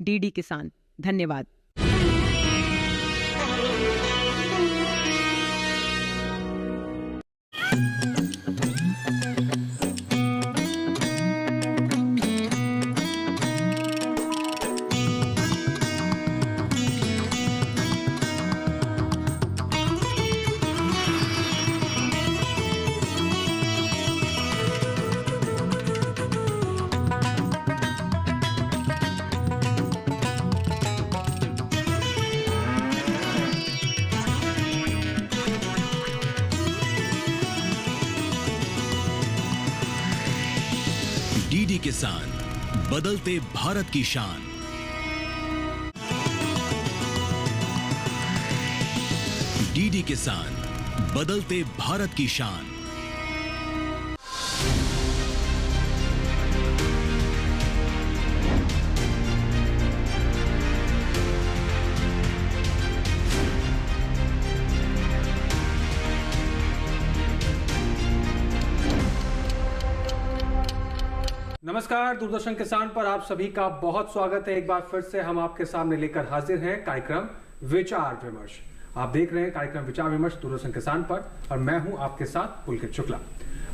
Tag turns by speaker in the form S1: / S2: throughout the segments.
S1: DD किसान। धन्यवाद।
S2: DD किसान, बदलते भारत की शान। डीडी किसान, बदलते भारत की शान।
S3: नमस्कार, दूरदर्शन किसान पर आप सभी का बहुत स्वागत है। एक बार फिर से हम आपके सामने लेकर हाजिर हैं कार्यक्रम विचार विमर्श। आप देख रहे हैं कार्यक्रम विचार विमर्श दूरदर्शन किसान पर और मैं हूं आपके साथ पुलकित शुक्ला।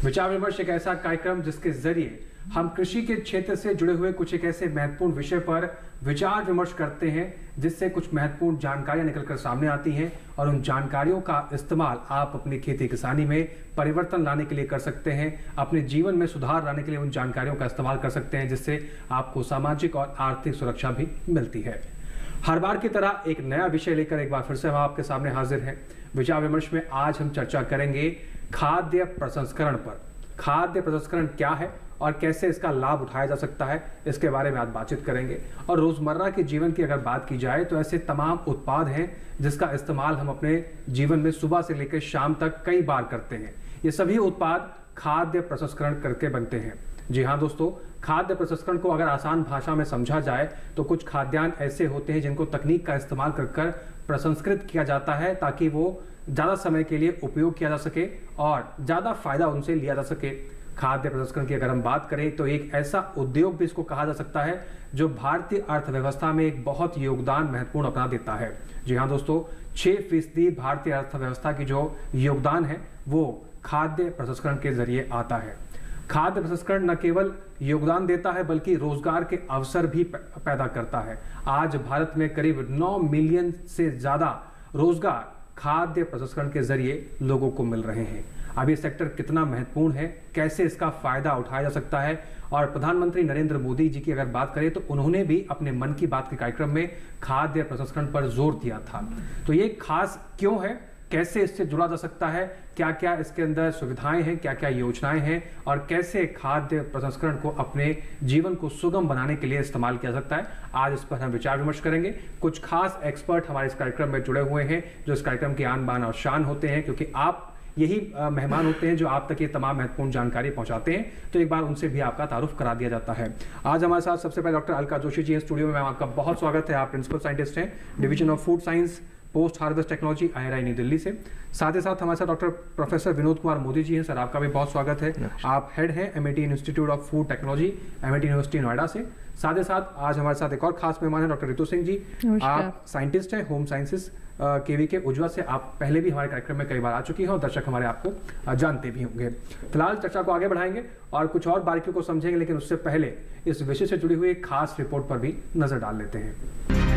S3: विचार विमर्श एक ऐसा कार्यक्रम जिसके जरिए हम कृषि के क्षेत्र से जुड़े हुए कुछ एक ऐसे महत्वपूर्ण विषय पर विचार विमर्श करते हैं जिससे कुछ महत्वपूर्ण जानकारियां निकलकर सामने आती हैं और उन जानकारियों का इस्तेमाल आप अपनी खेती किसानी में परिवर्तन लाने के लिए कर सकते हैं, अपने जीवन में सुधार लाने के लिए उन जानकारियों का इस्तेमाल कर सकते हैं जिससे आपको सामाजिक और आर्थिक सुरक्षा भी मिलती है। हर बार की तरह एक नया विषय लेकर एक बार फिर से हम आपके सामने हाजिर हैं। विचार विमर्श में आज हम चर्चा करेंगे खाद्य प्रसंस्करण पर। खाद्य प्रसंस्करण क्या है और कैसे इसका लाभ उठाया जा सकता है, इसके बारे में आज बातचीत करेंगे। और रोजमर्रा के जीवन की अगर बात की जाए तो ऐसे तमाम उत्पाद हैं जिसका इस्तेमाल हम अपने जीवन में सुबह से लेकर शाम तक कई बार करते हैं। ये सभी उत्पाद खाद्य प्रसंस्करण करके बनते हैं। जी हाँ दोस्तों, खाद्य प्रसंस्करण को अगर आसान भाषा में समझा जाए तो कुछ खाद्यान्न ऐसे होते हैं जिनको तकनीक का इस्तेमाल कर प्रसंस्कृत किया जाता है ताकि वो ज़्यादा समय के लिए उपयोग किया जा सके और ज़्यादा फायदा उनसे लिया जा सके। खाद्य प्रसंस्करण की अगर हम बात करें तो एक ऐसा उद्योग भी इसको कहा जा सकता है जो भारतीय अर्थव्यवस्था में एक बहुत योगदान महत्वपूर्ण अपना देता है। जी हाँ दोस्तों, 6% भारतीय अर्थव्यवस्था की जो योगदान है वो खाद्य प्रसंस्करण के जरिए आता है। खाद्य प्रसंस्करण न केवल योगदान देता है बल्कि रोजगार के अवसर भी पैदा करता है। आज भारत में करीब 9 मिलियन से ज्यादा रोजगार खाद्य प्रसंस्करण के जरिए लोगों को मिल रहे हैं। अब ये सेक्टर कितना महत्वपूर्ण है, कैसे इसका फायदा उठाया जा सकता है, और प्रधानमंत्री नरेंद्र मोदी जी की अगर बात करें तो उन्होंने भी अपने मन की बात के कार्यक्रम में खाद्य प्रसंस्करण पर जोर दिया था। तो ये खास क्यों है, कैसे इससे जुड़ा जा सकता है, क्या क्या इसके अंदर सुविधाएं हैं, क्या क्या योजनाएं हैं और कैसे खाद्य प्रसंस्करण को अपने जीवन को सुगम बनाने के लिए इस्तेमाल किया जा सकता है, आज इस पर हम विचार विमर्श करेंगे। कुछ खास एक्सपर्ट हमारे इस कार्यक्रम में जुड़े हुए हैं जो इस कार्यक्रम की आन बान और शान होते हैं, क्योंकि आप यही मेहमान होते हैं जो आप तक ये तमाम महत्वपूर्ण जानकारी पहुंचाते हैं। तो एक बार उनसे भी आपका तारुफ करा दिया जाता है। आज हमारे साथ सबसे पहले डॉक्टर अलका जोशी जी हैं स्टूडियो में। मैम, आपका बहुत स्वागत है। आप प्रिंसिपल साइंटिस्ट हैं division of food science post harvest technology IRI नई दिल्ली से। साथ ही साथ हमारे साथ डॉक्टर प्रोफेसर विनोद कुमार मोदी जी हैं। सर, आपका भी बहुत स्वागत है। आप हेड हैं MIT institute of food technology, MIT university Noida से। साथ ही साथ आज हमारे साथ एक और खास मेहमान है डॉक्टर रितु सिंह जी। आप साइंटिस्ट हैं होम साइंसेस KV के उज्ज्वल से। आप पहले भी हमारे कार्यक्रम में कई बार आ चुकी हैं और दर्शक हमारे आपको जानते भी होंगे। फिलहाल चर्चा को आगे बढ़ाएंगे और कुछ और बारीकियों को समझेंगे, लेकिन उससे पहले इस विषय से जुड़ी हुई एक खास रिपोर्ट पर भी नजर डाल लेते हैं।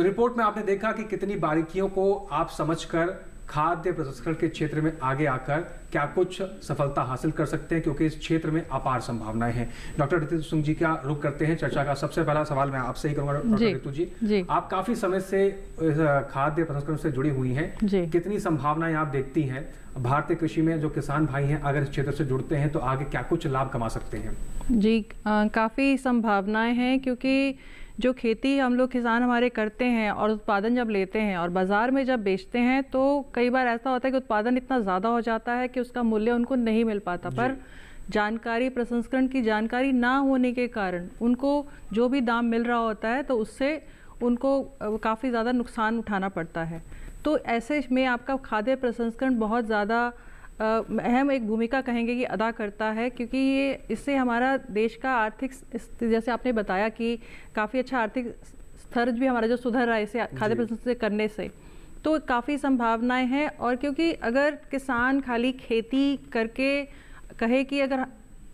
S3: तो रिपोर्ट में आपने देखा कि कितनी बारीकियों को आप समझकर खाद्य प्रसंस्करण के क्षेत्र में आगे आकर क्या कुछ सफलता हासिल कर सकते हैं, क्योंकि इस क्षेत्र में अपार संभावनाएं हैं। डॉक्टर ऋतु सिंह जी का रुख करते हैं चर्चा का। सबसे पहला सवाल मैं आपसे ही करूंगा डॉक्टर ऋतु जी, आप काफी समय से खाद्य प्रसंस्करण से जुड़ी हुई हैं, कितनी संभावनाएं आप देखती हैं भारतीय कृषि में? जो किसान भाई हैं अगर इस क्षेत्र से जुड़ते हैं तो आगे क्या कुछ लाभ कमा सकते हैं?
S1: जी, काफ़ी संभावनाएं हैं, क्योंकि जो खेती हम लोग किसान हमारे करते हैं और उत्पादन जब लेते हैं और बाज़ार में जब बेचते हैं तो कई बार ऐसा होता है कि उत्पादन इतना ज़्यादा हो जाता है कि उसका मूल्य उनको नहीं मिल पाता, पर जानकारी, प्रसंस्करण की जानकारी ना होने के कारण उनको जो भी दाम मिल रहा होता है तो उससे उनको काफ़ी ज़्यादा नुकसान उठाना पड़ता है। तो ऐसे में आपका खाद्य प्रसंस्करण बहुत ज़्यादा अहम एक भूमिका कहेंगे कि अदा करता है, क्योंकि ये इससे हमारा देश का आर्थिक, जैसे आपने बताया कि काफ़ी अच्छा आर्थिक स्तर भी हमारा जो सुधर रहा है इसे खाद्य प्रसंस्करण करने से, तो काफ़ी संभावनाएं हैं। और क्योंकि अगर किसान खाली खेती करके कहे कि अगर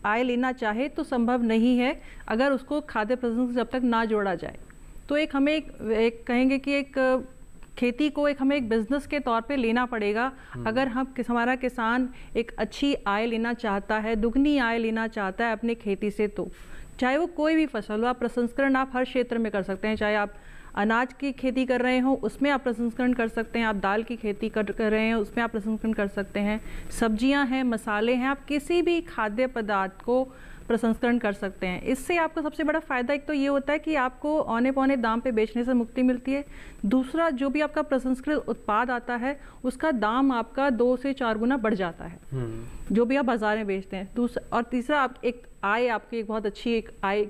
S1: आय लेना चाहे तो संभव नहीं है अगर उसको खाद्य प्रसंस्करण जब तक ना जोड़ा जाए। तो एक हमें एक कहेंगे कि एक खेती को हमें एक बिजनेस के तौर पे लेना पड़ेगा। अगर हमारा किसान एक अच्छी आय लेना चाहता है, दुगनी आय लेना चाहता है अपने खेती से, तो चाहे वो कोई भी फसल हो, आप प्रसंस्करण आप हर क्षेत्र में कर सकते हैं। चाहे आप अनाज की खेती कर रहे हो उसमें आप प्रसंस्करण कर सकते हैं, आप दाल की खेती कर रहे हैं उसमें आप प्रसंस्करण कर सकते हैं, सब्जियां हैं, मसाले हैं, आप किसी भी खाद्य पदार्थ को प्रसंस्करण कर सकते हैं। इससे आपको सबसे बड़ा फ़ायदा एक तो ये होता है कि आपको औने पौने दाम पे बेचने से मुक्ति मिलती है। दूसरा, जो भी आपका प्रसंस्कृत उत्पाद आता है उसका दाम आपका 2 से 4 गुना बढ़ जाता है जो भी आप बाजार में बेचते हैं। दूसरा और तीसरा, आप एक आय, आपकी एक बहुत अच्छी एक आय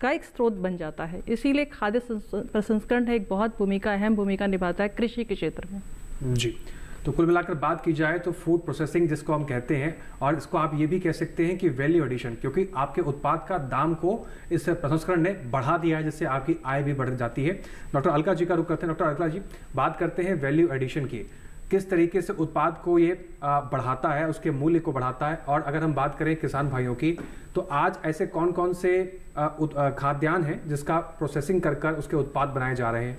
S1: का एक स्रोत बन जाता है। इसीलिए खाद्य प्रसंस्करण एक बहुत अहम भूमिका निभाता है कृषि के क्षेत्र में।
S3: जी, तो कुल मिलाकर बात की जाए तो फूड प्रोसेसिंग जिसको हम कहते हैं, और इसको आप ये भी कह सकते हैं कि वैल्यू एडिशन, क्योंकि आपके उत्पाद का दाम को इस प्रसंस्करण ने बढ़ा दिया है, जिससे आपकी आय भी बढ़ जाती है। डॉक्टर अलका जी का रुख करते हैं। डॉक्टर अलका जी, बात करते हैं वैल्यू एडिशन की, किस तरीके से उत्पाद को ये बढ़ाता है, उसके मूल्य को बढ़ाता है। और अगर हम बात करें किसान भाइयों की, तो आज ऐसे कौन कौन से खाद्यान्न हैं जिसका प्रोसेसिंग कर कर उसके उत्पाद बनाए जा रहे हैं?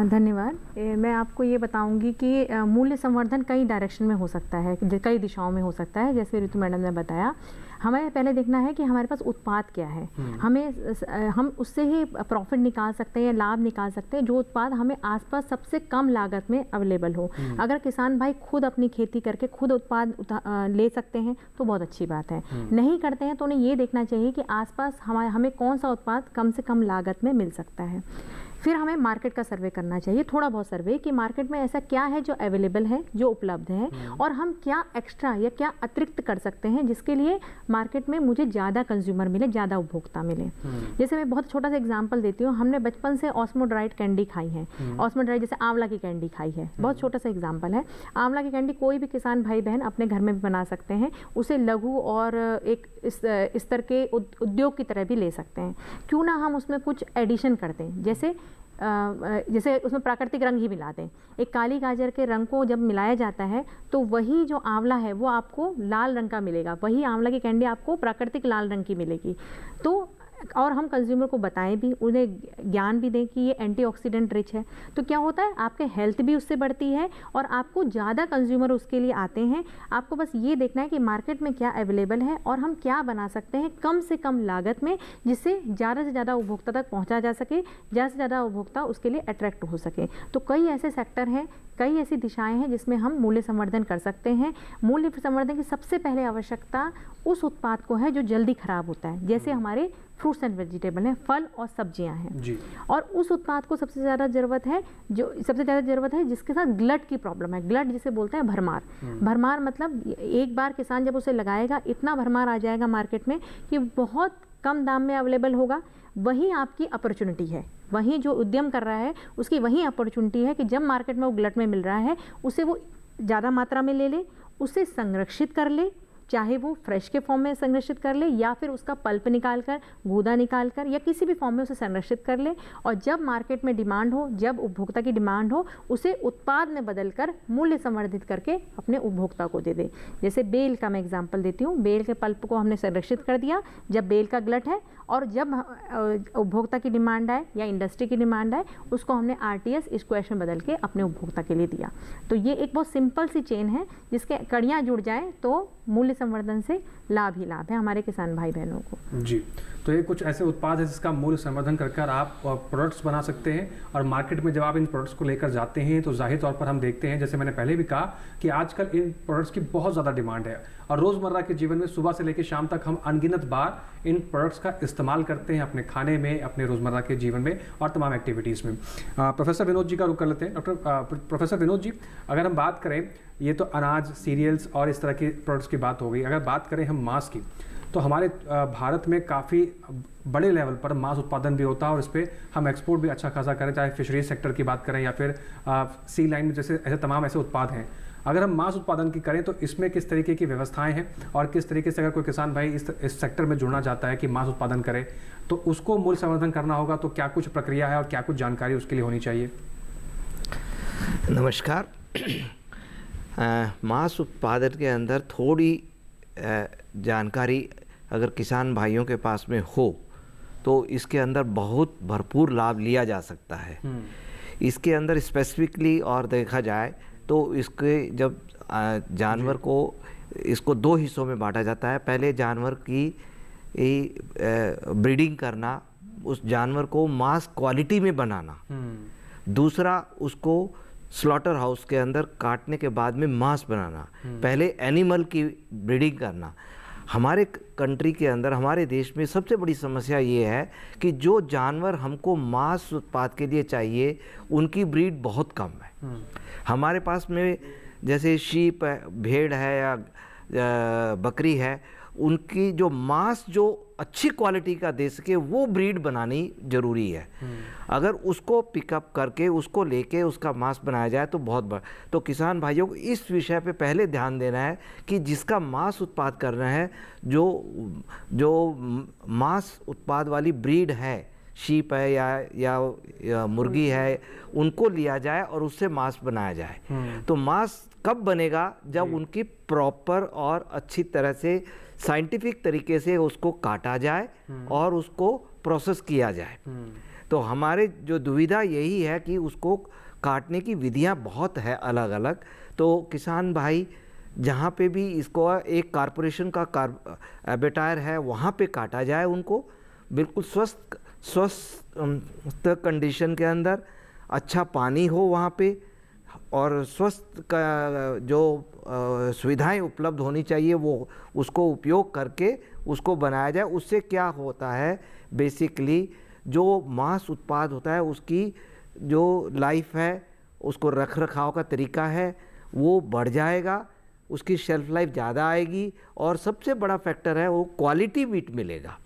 S4: धन्यवाद। मैं आपको ये बताऊंगी कि मूल्य संवर्धन कई डायरेक्शन में हो सकता है, कई दिशाओं में हो सकता है। जैसे ऋतु मैडम ने बताया, हमें पहले देखना है कि हमारे पास उत्पाद क्या है, हम उससे ही प्रॉफिट निकाल सकते हैं या लाभ निकाल सकते हैं जो उत्पाद हमें आसपास सबसे कम लागत में अवेलेबल हो। अगर किसान भाई खुद अपनी खेती करके खुद उत्पाद ले सकते हैं तो बहुत अच्छी बात है। नहीं करते हैं तो उन्हें ये देखना चाहिए कि आसपास हमें कौन सा उत्पाद कम से कम लागत में मिल सकता है। फिर हमें मार्केट का सर्वे करना चाहिए, थोड़ा बहुत सर्वे, कि मार्केट में ऐसा क्या है जो अवेलेबल है, जो उपलब्ध है, और हम क्या एक्स्ट्रा या क्या अतिरिक्त कर सकते हैं जिसके लिए मार्केट में मुझे ज़्यादा कंज्यूमर मिले, ज़्यादा उपभोक्ता मिले। जैसे मैं बहुत छोटा सा एग्जांपल देती हूँ, हमने बचपन से ऑस्मोड्राइड कैंडी खाई है। ऑस्मोड्राइड जैसे आंवला की कैंडी खाई है, बहुत छोटा सा एग्जाम्पल है। आंवला की कैंडी कोई भी किसान भाई बहन अपने घर में भी बना सकते हैं, उसे लघु और एक इस तरह के उद्योग की तरह भी ले सकते हैं। क्यों ना हम उसमें कुछ एडिशन कर दें, जैसे उसमें प्राकृतिक रंग ही मिला दें। एक काली गाजर के रंग को जब मिलाया जाता है तो वही जो आंवला है वो आपको लाल रंग का मिलेगा, वही आंवला की कैंडी आपको प्राकृतिक लाल रंग की मिलेगी। तो और हम कंज्यूमर को बताएं भी, उन्हें ज्ञान भी दें कि ये एंटीऑक्सीडेंट रिच है, तो क्या होता है आपके हेल्थ भी उससे बढ़ती है और आपको ज़्यादा कंज्यूमर उसके लिए आते हैं। आपको बस ये देखना है कि मार्केट में क्या अवेलेबल है और हम क्या बना सकते हैं कम से कम लागत में, जिससे ज़्यादा से ज़्यादा उपभोक्ता तक पहुँचा जा सके, ज़्यादा से ज़्यादा उपभोक्ता उसके लिए अट्रैक्ट हो सके। तो कई ऐसे सेक्टर हैं, कई ऐसी दिशाएं हैं जिसमें हम मूल्य संवर्धन कर सकते हैं। मूल्य संवर्धन की सबसे पहले आवश्यकता उस उत्पाद को है जो जल्दी खराब होता है, जैसे हमारे फ्रूट्स एंड वेजिटेबल हैं, फल और सब्जियां हैं जी। और उस उत्पाद को सबसे ज़्यादा ज़रूरत है जिसके साथ ग्लट की प्रॉब्लम है। ग्लट जिसे बोलते हैं भरमार। भरमार मतलब एक बार किसान जब उसे लगाएगा इतना भरमार आ जाएगा मार्केट में कि बहुत कम दाम में अवेलेबल होगा। वही आपकी अपॉर्चुनिटी है, वही जो उद्यम कर रहा है उसकी वही अपॉर्चुनिटी है कि जब मार्केट में वो ग्लट में मिल रहा है उसे वो ज़्यादा मात्रा में ले ले, उसे संरक्षित कर ले, चाहे वो फ्रेश के फॉर्म में संरक्षित कर ले या फिर उसका पल्प निकाल कर, गूदा निकाल कर, या किसी भी फॉर्म में उसे संरक्षित कर ले, और जब मार्केट में डिमांड हो, जब उपभोक्ता की डिमांड हो, उसे उत्पाद में बदलकर मूल्य संवर्धित करके अपने उपभोक्ता को दे दे। जैसे बेल का मैं एग्जांपल देती हूँ। बेल के पल्प को हमने संरक्षित कर दिया जब बेल का ग्लट है, और जब उपभोक्ता की डिमांड आए या इंडस्ट्री की डिमांड आए, उसको हमने RTS इक्वेशन बदल के अपने उपभोक्ता के लिए दिया। तो ये एक बहुत सिंपल सी चेन है जिसके कड़ियाँ जुड़ जाएं तो मूल्य संवर्धन से लाभ ही लाभ है हमारे किसान भाई बहनों को।
S3: जी, तो ये कुछ ऐसे उत्पाद है जिसका मूल्य संवर्धन कर आप प्रोडक्ट्स बना सकते हैं, और मार्केट में जब आप इन प्रोडक्ट्स को लेकर जाते हैं तो जाहिर तौर पर हम देखते हैं, जैसे मैंने पहले भी कहा, कि आजकल इन प्रोडक्ट्स की बहुत ज़्यादा डिमांड है, और रोज़मर्रा के जीवन में सुबह से लेकर शाम तक हम अनगिनत बार इन प्रोडक्ट्स का इस्तेमाल करते हैं अपने खाने में, अपने रोज़मर्रा के जीवन में और तमाम एक्टिविटीज़ में। प्रोफेसर विनोद जी का रुख कर लेते हैं। प्रोफेसर विनोद जी, अगर हम बात करें, ये तो अनाज, सीरियल्स और इस तरह के प्रोडक्ट्स की बात हो गई, अगर बात करें हम मांस की, तो हमारे भारत में काफ़ी बड़े लेवल पर मांस उत्पादन भी होता है, और इस पर हम एक्सपोर्ट भी अच्छा खासा करें, चाहे फिशरीज सेक्टर की बात करें या फिर सी लाइन में, जैसे ऐसे तमाम ऐसे उत्पाद हैं। अगर हम मांस उत्पादन की करें तो इसमें किस तरीके की व्यवस्थाएं हैं, और किस तरीके से अगर कोई किसान भाई इस सेक्टर में जुड़ना चाहता है कि मांस उत्पादन करे, तो उसको मूल्य संवर्धन करना होगा, तो क्या कुछ प्रक्रिया है और क्या कुछ जानकारी उसके लिए होनी चाहिए?
S5: नमस्कार। मांस उत्पादन के अंदर थोड़ी जानकारी अगर किसान भाइयों के पास में हो तो इसके अंदर बहुत भरपूर लाभ लिया जा सकता है। इसके अंदर स्पेसिफिकली और देखा जाए तो इसके जब जानवर को इसको दो हिस्सों में बांटा जाता है। पहले जानवर की ब्रीडिंग करना, उस जानवर को मांस क्वालिटी में बनाना, दूसरा उसको स्लॉटर हाउस के अंदर काटने के बाद में मांस बनाना, पहले एनिमल की ब्रीडिंग करना। हमारे कंट्री के अंदर, हमारे देश में सबसे बड़ी समस्या ये है कि जो जानवर हमको मांस उत्पाद के लिए चाहिए उनकी ब्रीड बहुत कम है। हमारे पास में जैसे शीप है, भेड़ है या बकरी है, उनकी जो मांस जो अच्छी क्वालिटी का दे सके वो ब्रीड बनानी ज़रूरी है। अगर उसको पिकअप करके उसको लेके उसका मांस बनाया जाए तो बहुत बड़ा। तो किसान भाइयों को इस विषय पे पहले ध्यान देना है कि जिसका मांस उत्पाद करना है, जो मांस उत्पाद वाली ब्रीड है, शीप है या मुर्गी है, उनको लिया जाए और उससे मांस बनाया जाए। तो मांस कब बनेगा? जब उनकी प्रॉपर और अच्छी तरह से साइंटिफिक तरीके से उसको काटा जाए और उसको प्रोसेस किया जाए। तो हमारे जो दुविधा यही है कि उसको काटने की विधियां बहुत है अलग अलग। तो किसान भाई जहाँ पे भी इसको एक कारपोरेशन का एबेटायर है वहाँ पे काटा जाए, उनको बिल्कुल स्वस्थ कंडीशन के अंदर, अच्छा पानी हो वहाँ पे और स्वस्थ का जो सुविधाएं उपलब्ध होनी चाहिए वो उसको उपयोग करके उसको बनाया जाए। उससे क्या होता है, बेसिकली जो मांस उत्पाद होता है उसकी जो लाइफ है, उसको रख रखाव का तरीका है वो बढ़ जाएगा, उसकी शेल्फ लाइफ ज़्यादा आएगी, और सबसे बड़ा फैक्टर है वो क्वालिटी मीट मिलेगा।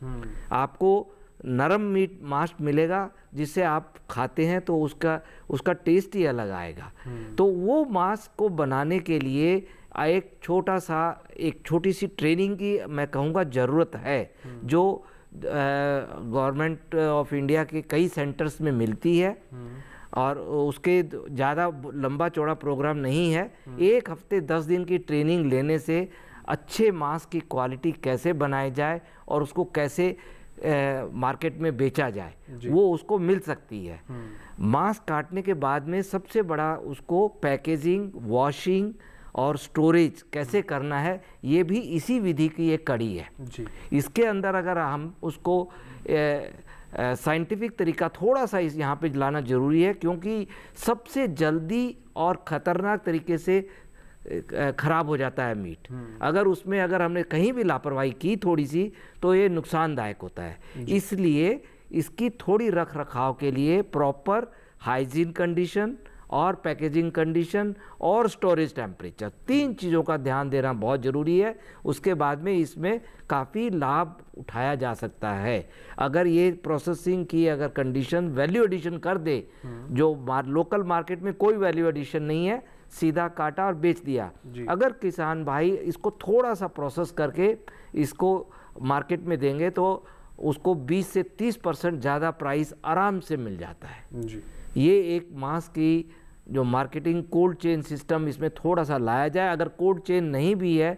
S5: आपको नरम मीट मांस मिलेगा जिससे आप खाते हैं तो उसका टेस्ट ही अलग आएगा। तो वो मांस को बनाने के लिए एक छोटी सी ट्रेनिंग की मैं कहूँगा ज़रूरत है, जो गवर्नमेंट ऑफ इंडिया के कई सेंटर्स में मिलती है, और उसके ज़्यादा लंबा चौड़ा प्रोग्राम नहीं है। 1 हफ्ते 10 दिन की ट्रेनिंग लेने से अच्छे मांस की क्वालिटी कैसे बनाई जाए और उसको कैसे मार्केट में बेचा जाए वो उसको मिल सकती है। मांस काटने के बाद में सबसे बड़ा उसको पैकेजिंग, वॉशिंग और स्टोरेज कैसे करना है, ये भी इसी विधि की एक कड़ी है जी। इसके अंदर अगर हम उसको साइंटिफिक तरीका थोड़ा सा यहाँ पे लाना ज़रूरी है, क्योंकि सबसे जल्दी और ख़तरनाक तरीके से ख़राब हो जाता है मीट। अगर हमने कहीं भी लापरवाही की थोड़ी सी तो ये नुकसानदायक होता है। इसलिए इसकी थोड़ी रख रखाव के लिए प्रॉपर हाइजीन कंडीशन और पैकेजिंग कंडीशन और स्टोरेज टेम्परेचर, 3 चीज़ों का ध्यान देना बहुत ज़रूरी है। उसके बाद में इसमें काफ़ी लाभ उठाया जा सकता है अगर ये प्रोसेसिंग की अगर कंडीशन वैल्यू एडिशन कर दे। जो लोकल मार्केट में कोई वैल्यू एडिशन नहीं है, सीधा काटा और बेच दिया। अगर किसान भाई इसको थोड़ा सा प्रोसेस करके इसको मार्केट में देंगे तो उसको 20 से 30% ज़्यादा प्राइस आराम से मिल जाता है जी। ये एक मांस की जो मार्केटिंग कोल्ड चेन सिस्टम इसमें थोड़ा सा लाया जाए। अगर कोल्ड चेन नहीं भी है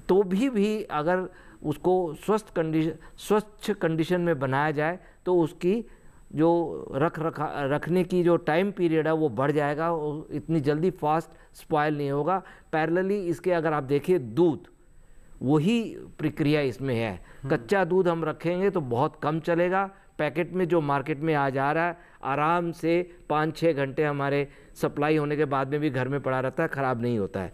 S5: तो भी अगर उसको स्वच्छ कंडीशन में बनाया जाए तो उसकी जो रखने की जो टाइम पीरियड है वो बढ़ जाएगा, इतनी जल्दी फास्ट स्पॉयल नहीं होगा। पैरेलली इसके अगर आप देखिए दूध, वही प्रक्रिया इसमें है। कच्चा दूध हम रखेंगे तो बहुत कम चलेगा। पैकेट में जो मार्केट में आ जा रहा है आराम से 5-6 घंटे हमारे सप्लाई होने के बाद में भी घर में पड़ा रहता है, ख़राब नहीं होता है।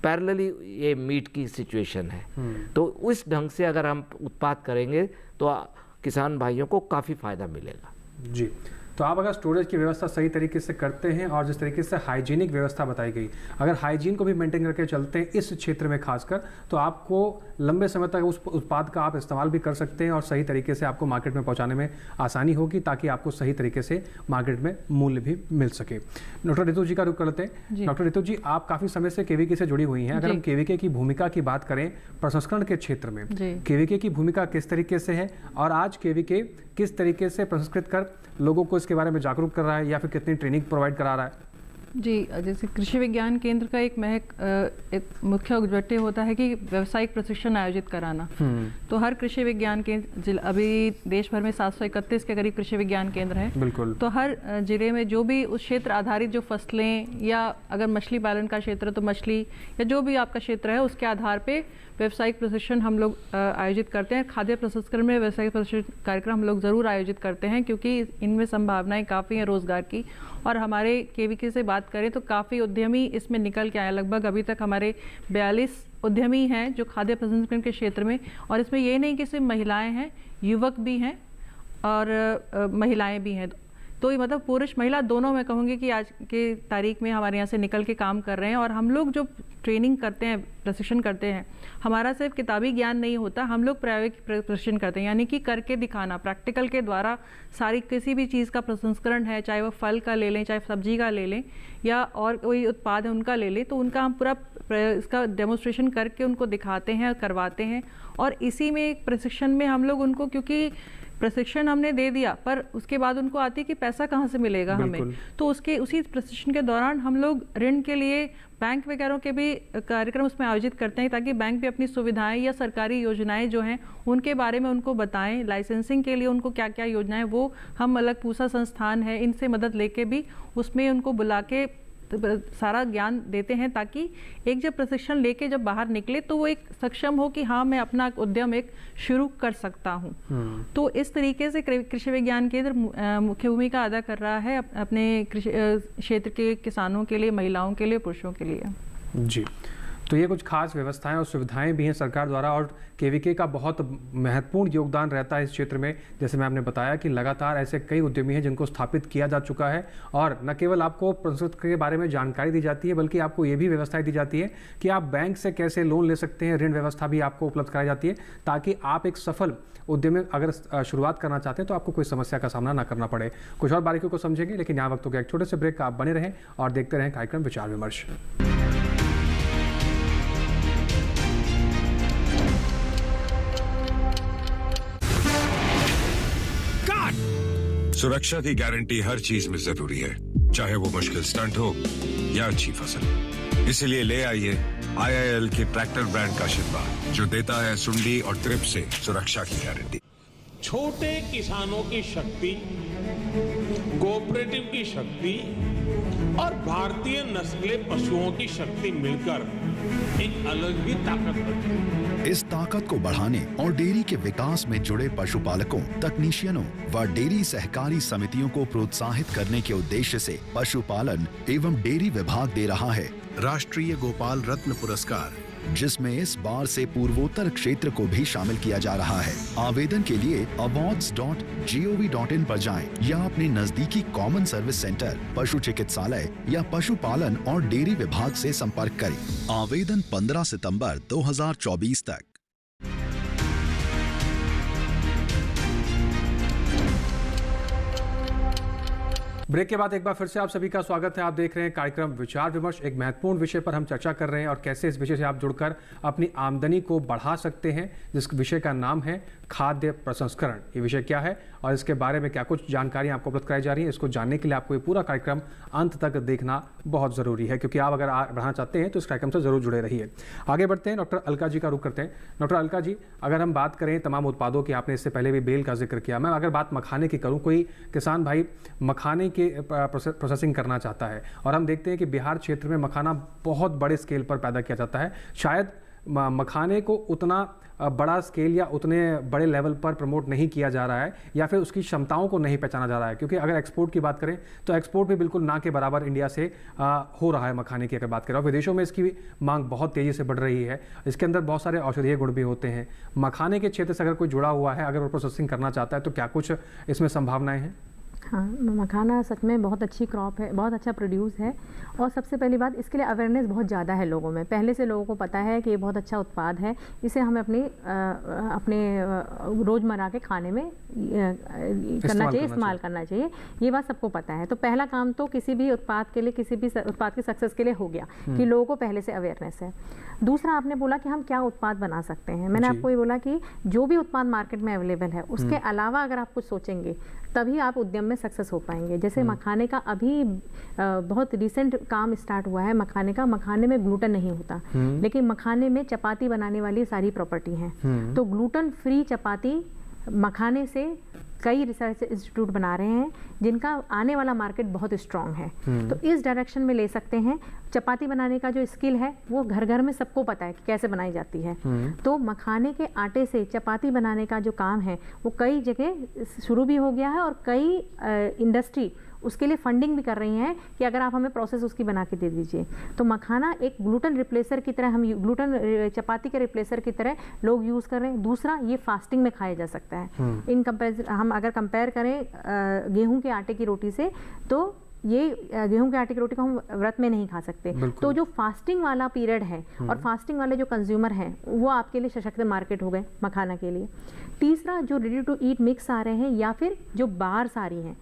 S5: पैरेलली ये मीट की सिचुएशन है। तो उस ढंग से अगर हम उत्पाद करेंगे तो किसान भाइयों को काफ़ी फ़ायदा मिलेगा।
S3: जी, तो आप अगर स्टोरेज की व्यवस्था सही तरीके से करते हैं और जिस तरीके से हाइजीनिक व्यवस्था बताई गई, अगर हाइजीन को भी मेंटेन करके चलते हैं इस क्षेत्र में खासकर, तो आपको लंबे समय तक उस उत्पाद का आप इस्तेमाल भी कर सकते हैं और सही तरीके से आपको मार्केट में पहुंचाने में आसानी होगी, ताकि आपको सही तरीके से मार्केट में मूल्य भी मिल सके। डॉक्टर रितु जी का रुख करते हैं। डॉक्टर रितु जी, आप काफ़ी समय से केवीके से जुड़ी हुई हैं। अगर हम केवीके की भूमिका की बात करें प्रसंस्करण के क्षेत्र में, केवीके की भूमिका किस तरीके से है और आज केवीके किस तरीके से प्रसंस्कृत कर लोगों को इसके बारे में जागरूक कर रहा है या फिर कितनी ट्रेनिंग प्रोवाइड करा रहा है?
S1: जी, जैसे कृषि विज्ञान केंद्र का एक मुख्य ऑब्जेक्टिव होता है कि व्यावसायिक प्रशिक्षण आयोजित कराना। तो हर कृषि विज्ञान केंद्र, अभी देश भर में 731 के करीब कृषि विज्ञान केंद्र हैं।
S3: बिल्कुल।
S1: तो हर जिले में जो भी उस क्षेत्र आधारित जो फसलें, या अगर मछली पालन का क्षेत्र है तो मछली, या जो भी आपका क्षेत्र है उसके आधार पे व्यावसायिक प्रशिक्षण हम लोग आयोजित करते हैं। खाद्य प्रसंस्करण में व्यावसायिक प्रशिक्षण कार्यक्रम हम लोग ज़रूर आयोजित करते हैं, क्योंकि इनमें संभावनाएं काफ़ी हैं रोज़गार की। और हमारे केवीके से बात करें तो काफ़ी उद्यमी इसमें निकल के आए। लगभग अभी तक हमारे 42 उद्यमी हैं जो खाद्य प्रसंस्करण के क्षेत्र में, और इसमें ये नहीं कि सिर्फ महिलाएं हैं, युवक भी हैं और महिलाएं भी हैं। तो ये मतलब पुरुष महिला दोनों मैं कहूँगी कि आज के तारीख में हमारे यहाँ से निकल के काम कर रहे हैं। और हम लोग जो ट्रेनिंग करते हैं, प्रशिक्षण करते हैं, हमारा सिर्फ किताबी ज्ञान नहीं होता, हम लोग प्रायोगिक प्रशिक्षण करते हैं, यानी कि करके दिखाना, प्रैक्टिकल के द्वारा सारी किसी भी चीज़ का प्रसंस्करण है, चाहे वो फल का ले लें, चाहे सब्जी का ले लें, या और कोई उत्पाद है उनका ले लें, तो उनका हम पूरा इसका डेमोन्स्ट्रेशन करके उनको दिखाते हैं, करवाते हैं। और इसी में एक प्रशिक्षण में हम लोग उनको, क्योंकि प्रशिक्षण हमने दे दिया पर उसके बाद उनको आती है कि पैसा कहाँ से मिलेगा हमें, तो उसी प्रशिक्षण के दौरान हम लोग ऋण के लिए बैंक वगैरह के भी कार्यक्रम उसमें आयोजित करते हैं, ताकि बैंक भी अपनी सुविधाएं या सरकारी योजनाएं जो हैं उनके बारे में उनको बताएं। लाइसेंसिंग के लिए उनको क्या क्या योजनाएं, वो हम अलग पूसा संस्थान है इनसे मदद लेके भी उसमें उनको बुला के सारा ज्ञान देते हैं, ताकि एक जब प्रशिक्षण लेके जब बाहर निकले तो वो एक सक्षम हो कि हाँ मैं अपना उद्यम एक शुरू कर सकता हूँ। तो इस तरीके से कृषि विज्ञान केंद्र मुख्य भूमिका अदा कर रहा है अपने कृषि क्षेत्र के किसानों के लिए, महिलाओं के लिए, पुरुषों के लिए।
S3: जी, तो ये कुछ खास व्यवस्थाएं और सुविधाएं भी हैं सरकार द्वारा, और केवीके का बहुत महत्वपूर्ण योगदान रहता है इस क्षेत्र में। जैसे मैं आपने बताया कि लगातार ऐसे कई उद्यमी हैं जिनको स्थापित किया जा चुका है, और न केवल आपको प्रसंस्करण के बारे में जानकारी दी जाती है, बल्कि आपको ये भी व्यवस्थाएं दी जाती है कि आप बैंक से कैसे लोन ले सकते हैं, ऋण व्यवस्था भी आपको उपलब्ध कराई जाती है, ताकि आप एक सफल उद्यम में अगर शुरुआत करना चाहते हैं तो आपको कोई समस्या का सामना ना करना पड़े। कुछ और बारीकियों को समझेंगे, लेकिन यहाँ वक्त हो गया एक छोटे से ब्रेक का। आप बने रहें और देखते रहें कार्यक्रम विचार विमर्श।
S6: सुरक्षा की गारंटी हर चीज में जरूरी है, चाहे वो मुश्किल स्टंट हो या अच्छी फसल। इसलिए ले आइए IIL के ट्रैक्टर ब्रांड का शिनबा, जो देता है सुंडी और ट्रिप से सुरक्षा की गारंटी।
S7: छोटे किसानों की शक्ति, कोऑपरेटिव की शक्ति और भारतीय नस्ले पशुओं की शक्ति मिलकर एक अलग ही ताकत बनती है।
S8: इस ताकत को बढ़ाने और डेयरी के विकास में जुड़े पशुपालकों, तकनीशियनों व डेयरी सहकारी समितियों को प्रोत्साहित करने के उद्देश्य से पशुपालन एवं डेयरी विभाग दे रहा है राष्ट्रीय गोपाल रत्न पुरस्कार, जिसमें इस बार से पूर्वोत्तर क्षेत्र को भी शामिल किया जा रहा है। आवेदन के लिए awards.gov.in पर जाएं या अपने नजदीकी कॉमन सर्विस सेंटर, पशु चिकित्सालय या पशुपालन और डेयरी विभाग से संपर्क करें। आवेदन 15 सितंबर 2024 तक।
S3: ब्रेक के बाद एक बार फिर से आप सभी का स्वागत है। आप देख रहे हैं कार्यक्रम विचार विमर्श। एक महत्वपूर्ण विषय पर हम चर्चा कर रहे हैं और कैसे इस विषय से आप जुड़कर अपनी आमदनी को बढ़ा सकते हैं, जिस विषय का नाम है खाद्य प्रसंस्करण। ये विषय क्या है और इसके बारे में क्या कुछ जानकारियाँ आपको उपलब्ध कराई जा रही हैं, इसको जानने के लिए आपको ये पूरा कार्यक्रम अंत तक देखना बहुत ज़रूरी है, क्योंकि आप अगर बढ़ाना चाहते हैं तो इस कार्यक्रम से ज़रूर जुड़े रहिए। आगे बढ़ते हैं, डॉक्टर अलका जी का रुख करते हैं। डॉक्टर अलका जी, अगर हम बात करें तमाम उत्पादों की, आपने इससे पहले भी बेल का जिक्र किया, मैं अगर बात मखाने की करूँ, कोई किसान भाई मखाने के प्रोसेसिंग करना चाहता है और हम देखते हैं कि बिहार क्षेत्र में मखाना बहुत बड़े स्केल पर पैदा किया जाता है, शायद मखाने को उतना बड़ा स्केल या उतने बड़े लेवल पर प्रमोट नहीं किया जा रहा है, या फिर उसकी क्षमताओं को नहीं पहचाना जा रहा है, क्योंकि अगर एक्सपोर्ट की बात करें तो एक्सपोर्ट भी बिल्कुल ना के बराबर इंडिया से हो रहा है मखाने की अगर बात करें, और विदेशों में इसकी मांग बहुत तेज़ी से बढ़ रही है। इसके अंदर बहुत सारे औषधीय गुण भी होते हैं। मखाने के क्षेत्र से अगर कोई जुड़ा हुआ है, अगर वो प्रोसेसिंग करना चाहता है, तो क्या कुछ इसमें संभावनाएँ हैं?
S4: हाँ, मखाना सच में बहुत अच्छी क्रॉप है, बहुत अच्छा प्रोड्यूस है। और सबसे पहली बात, इसके लिए अवेयरनेस बहुत ज़्यादा है लोगों में, पहले से लोगों को पता है कि ये बहुत अच्छा उत्पाद है, इसे हमें अपने रोज़मर्रा के खाने में इस्तेमाल करना चाहिए, ये बात सबको पता है। तो पहला काम तो किसी भी उत्पाद के लिए, किसी भी उत्पाद की सक्सेस के लिए हो गया कि लोगों को पहले से अवेयरनेस है। दूसरा, आपने बोला कि हम क्या उत्पाद बना सकते हैं, मैंने आपको ये बोला कि जो भी उत्पाद मार्केट में अवेलेबल है उसके अलावा अगर आप कुछ सोचेंगे तभी आप उद्यम में सक्सेस हो पाएंगे। जैसे मखाने का अभी बहुत रिसेंट काम स्टार्ट हुआ है मखाने का। मखाने में ग्लूटेन नहीं होता, लेकिन मखाने में चपाती बनाने वाली सारी प्रॉपर्टी हैं। तो ग्लूटेन फ्री चपाती मखाने से कई रिसर्च इंस्टीट्यूट बना रहे हैं, जिनका आने वाला मार्केट बहुत स्ट्रांग है। तो इस डायरेक्शन में ले सकते हैं। चपाती बनाने का जो स्किल है वो घर घर में सबको पता है कि कैसे बनाई जाती है। तो मखाने के आटे से चपाती बनाने का जो काम है वो कई जगह शुरू भी हो गया है, और कई इंडस्ट्री उसके लिए फंडिंग भी कर रही हैं कि अगर आप हमें प्रोसेस उसकी बना के दे दीजिए। तो मखाना एक ग्लूटेन रिप्लेसर की तरह, हम ग्लूटेन चपाती के रिप्लेसर की तरह लोग यूज़ कर रहे हैं। दूसरा, ये फास्टिंग में खाया जा सकता है। इन कंपेयर हम अगर कंपेयर करें गेहूं के आटे की रोटी से, तो ये गेहूं के आटे की रोटी को हम व्रत में नहीं खा सकते। तो जो फास्टिंग वाला पीरियड है और फास्टिंग वाले जो कंज्यूमर हैं वो आपके लिए सशक्त मार्केट हो गए मखाना के लिए। तीसरा, जो रेडी टू ईट मिक्स आ रहे हैं या फिर जो बार्स आ रही हैं,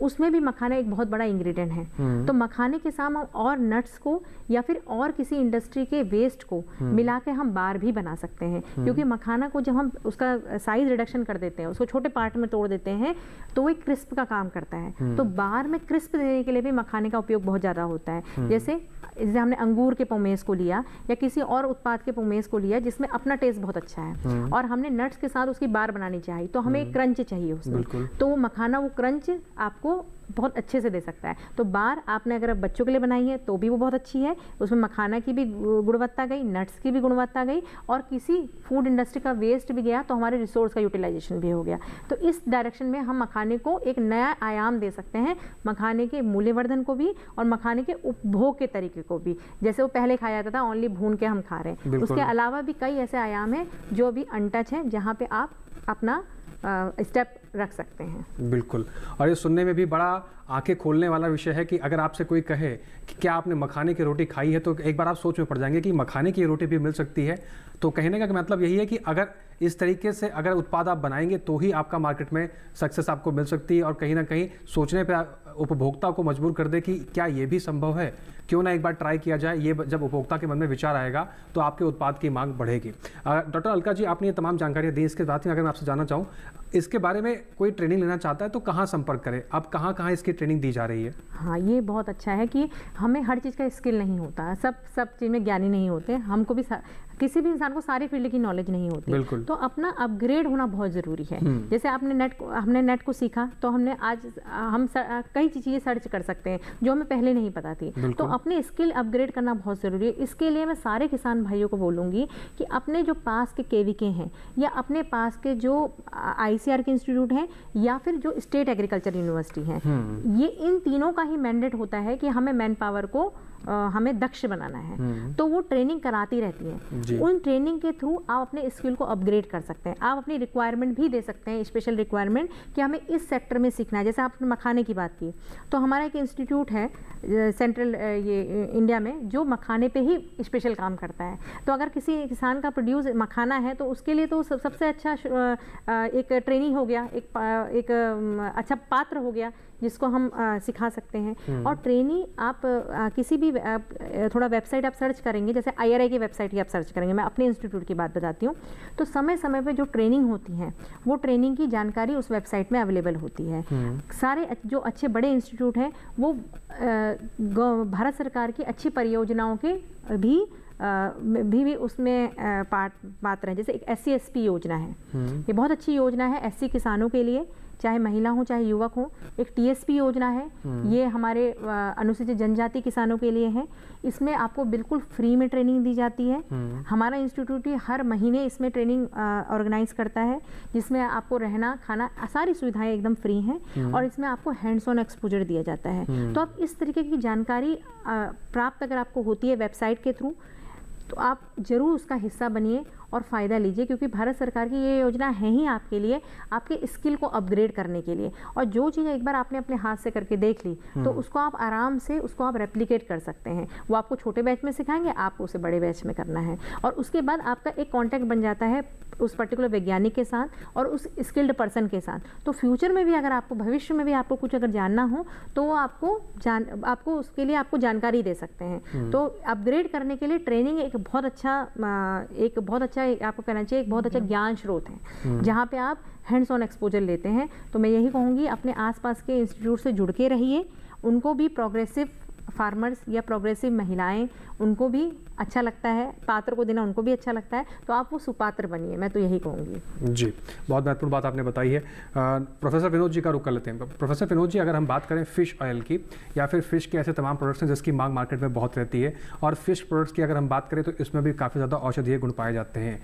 S4: उसमें भी मखाना एक बहुत बड़ा इंग्रेडिएंट है। तो मखाने के साथ हम और नट्स को या फिर और किसी इंडस्ट्री के वेस्ट को मिला के हम बार भी बना सकते हैं, क्योंकि मखाना को जब हम उसका साइज रिडक्शन कर देते हैं, उसको छोटे पार्ट में तोड़ देते हैं, तो वो एक क्रिस्प का काम करता है। तो बार में क्रिस्प देने के लिए भी मखाने का उपयोग बहुत ज़्यादा होता है। जैसे हमने अंगूर के पोमेस को लिया या किसी और उत्पाद के पोमेस को लिया जिसमें अपना टेस्ट बहुत अच्छा है, और हमने नट्स के साथ उसकी बार बनानी चाहिए, तो हमें क्रंच चाहिए उसमें। तो वो मखाना वो क्रंच आपको बहुत अच्छे से दे सकता है। तो बार आपने अगर बच्चों के लिए बनाई है तो भी वो बहुत अच्छी है, उसमें मखाना की भी गुणवत्ता गई, नट्स की भी गुणवत्ता गई, और किसी फूड इंडस्ट्री का वेस्ट भी गया तो हमारे रिसोर्स का यूटिलाइजेशन भी हो गया। तो इस डायरेक्शन में हम मखाने को एक नया आयाम दे सकते हैं, मखाने के मूल्यवर्धन को भी और मखाने के उपभोग के तरीके को भी। जैसे वो पहले खाया जाता था, ओनली भून के हम खा रहे हैं, उसके अलावा भी कई ऐसे आयाम हैं जो अभी अनटच हैं, जहाँ पे आप अपना स्टेप रख सकते हैं।
S3: बिल्कुल, और ये सुनने में भी बड़ा आंखें खोलने वाला विषय है कि अगर आपसे कोई कहे कि क्या आपने मखाने की रोटी खाई है, तो एक बार आप सोच में पड़ जाएंगे कि मखाने की रोटी भी मिल सकती है। तो कहने का मतलब यही है कि अगर इस तरीके से अगर उत्पाद आप बनाएंगे तो ही आपका मार्केट में सक्सेस आपको मिल सकती है, और कहीं ना कहीं सोचने पर उपभोक्ता को मजबूर कर दे कि क्या ये भी संभव है, क्यों ना एक बार ट्राई किया जाए। ये जब उपभोक्ता के मन में विचार आएगा तो आपके उत्पाद की मांग बढ़ेगी। डॉक्टर अलका जी, आपने ये तमाम जानकारियाँ दी। इसके साथ ही अगर मैं आपसे जानना चाहूँ, इसके बारे में कोई ट्रेनिंग लेना चाहता है तो कहाँ संपर्क करें? अब कहाँ कहाँ इसकी ट्रेनिंग दी जा रही है?
S4: हाँ, ये बहुत अच्छा है कि हमें हर चीज़ का स्किल नहीं होता, सब चीज़ में ज्ञानी नहीं होते। हमको भी किसी भी इंसान को सारी फील्ड की नॉलेज नहीं होती, तो अपना अपग्रेड होना बहुत ज़रूरी है। जैसे हमने नेट को सीखा, तो हमने आज हम कई चीज़ें सर्च कर सकते हैं जो हमें पहले नहीं पता थी। तो अपने स्किल अपग्रेड करना बहुत ज़रूरी है। इसके लिए मैं सारे किसान भाइयों को बोलूँगी कि अपने जो पास के केवीके हैं या अपने पास के जो ICAR के इंस्टीट्यूट हैं या फिर जो स्टेट एग्रीकल्चर यूनिवर्सिटी हैं, ये इन तीनों का ही मैंडेट होता है कि हमें मैन पावर को हमें दक्ष बनाना है। तो वो ट्रेनिंग कराती रहती हैं। उन ट्रेनिंग के थ्रू आप अपने स्किल को अपग्रेड कर सकते हैं। आप अपनी रिक्वायरमेंट भी दे सकते हैं, स्पेशल रिक्वायरमेंट कि हमें इस सेक्टर में सीखना है। जैसे आपने मखाने की बात की, तो हमारा एक इंस्टीट्यूट है सेंट्रल ये इंडिया में जो मखाने पे ही स्पेशल काम करता है। तो अगर किसी किसान का प्रोड्यूस मखाना है तो उसके लिए तो सबसे अच्छा एक ट्रेनिंग हो गया, एक अच्छा पात्र हो गया जिसको हम सिखा सकते हैं। और ट्रेनी आप किसी भी थोड़ा वेबसाइट आप सर्च करेंगे, जैसे IRI की वेबसाइट की आप सर्च करेंगे, मैं अपने इंस्टीट्यूट की बात बताती हूँ, तो समय समय पे जो ट्रेनिंग होती है वो ट्रेनिंग की जानकारी उस वेबसाइट में अवेलेबल होती है। सारे जो अच्छे बड़े इंस्टीट्यूट हैं वो भारत सरकार की अच्छी परियोजनाओं के भी उसमें पात्र हैं। जैसे एक SC SP योजना है, ये बहुत अच्छी योजना है SC किसानों के लिए, चाहे महिला हो चाहे युवक हो। एक TSP योजना है, ये हमारे अनुसूचित जनजाति किसानों के लिए है। इसमें आपको बिल्कुल फ्री में ट्रेनिंग दी जाती है। हमारा इंस्टीट्यूट ही हर महीने इसमें ट्रेनिंग ऑर्गेनाइज करता है, जिसमें आपको रहना खाना सारी सुविधाएं एकदम फ्री हैं, और इसमें आपको हैंड्स ऑन एक्सपोजर दिया जाता है। तो आप इस तरीके की जानकारी प्राप्त अगर आपको होती है वेबसाइट के थ्रू, तो आप ज़रूर उसका हिस्सा बनिए और फ़ायदा लीजिए, क्योंकि भारत सरकार की ये योजना है ही आपके लिए, आपके स्किल को अपग्रेड करने के लिए। और जो चीज़ एक बार आपने अपने हाथ से करके देख ली तो उसको आप आराम से उसको आप रेप्लिकेट कर सकते हैं। वो आपको छोटे बैच में सिखाएंगे, आपको उसे बड़े बैच में करना है, और उसके बाद आपका एक कॉन्टैक्ट बन जाता है उस पर्टिकुलर वैज्ञानिक के साथ और उस स्किल्ड पर्सन के साथ। तो फ्यूचर में भी अगर आपको, भविष्य में भी आपको कुछ अगर जानना हो तो वो आपको उसके लिए आपको जानकारी दे सकते हैं। तो अपग्रेड करने के लिए ट्रेनिंग एक बहुत अच्छा आपको कहना चाहिए एक बहुत अच्छा ज्ञान स्रोत है, जहाँ पे आप हैंड्स ऑन एक्सपोजर लेते हैं। तो मैं यही कहूँगी अपने आसपास के इंस्टीट्यूट से जुड़ के रहिए, उनको भी प्रोग्रेसिव फार्मर्स या प्रोग्रेसिव महिलाएं, उनको भी अच्छा लगता है, पात्र को देना उनको भी अच्छा लगता है, तो आप वो सुपात्र बनिए, मैं तो यही कहूँगी।
S3: जी, बहुत महत्वपूर्ण बात आपने बताई है। प्रोफेसर विनोद जी का रुख कर लेते हैं। प्रोफेसर विनोद जी, अगर हम बात करें फ़िश ऑयल की या फिर फ़िश के ऐसे तमाम प्रोडक्ट्स हैं जिसकी मांग मार्केट में बहुत रहती है, और फ़िश प्रोडक्ट्स की अगर हम बात करें तो इसमें भी काफ़ी ज़्यादा औषधीय गुण पाए जाते हैं।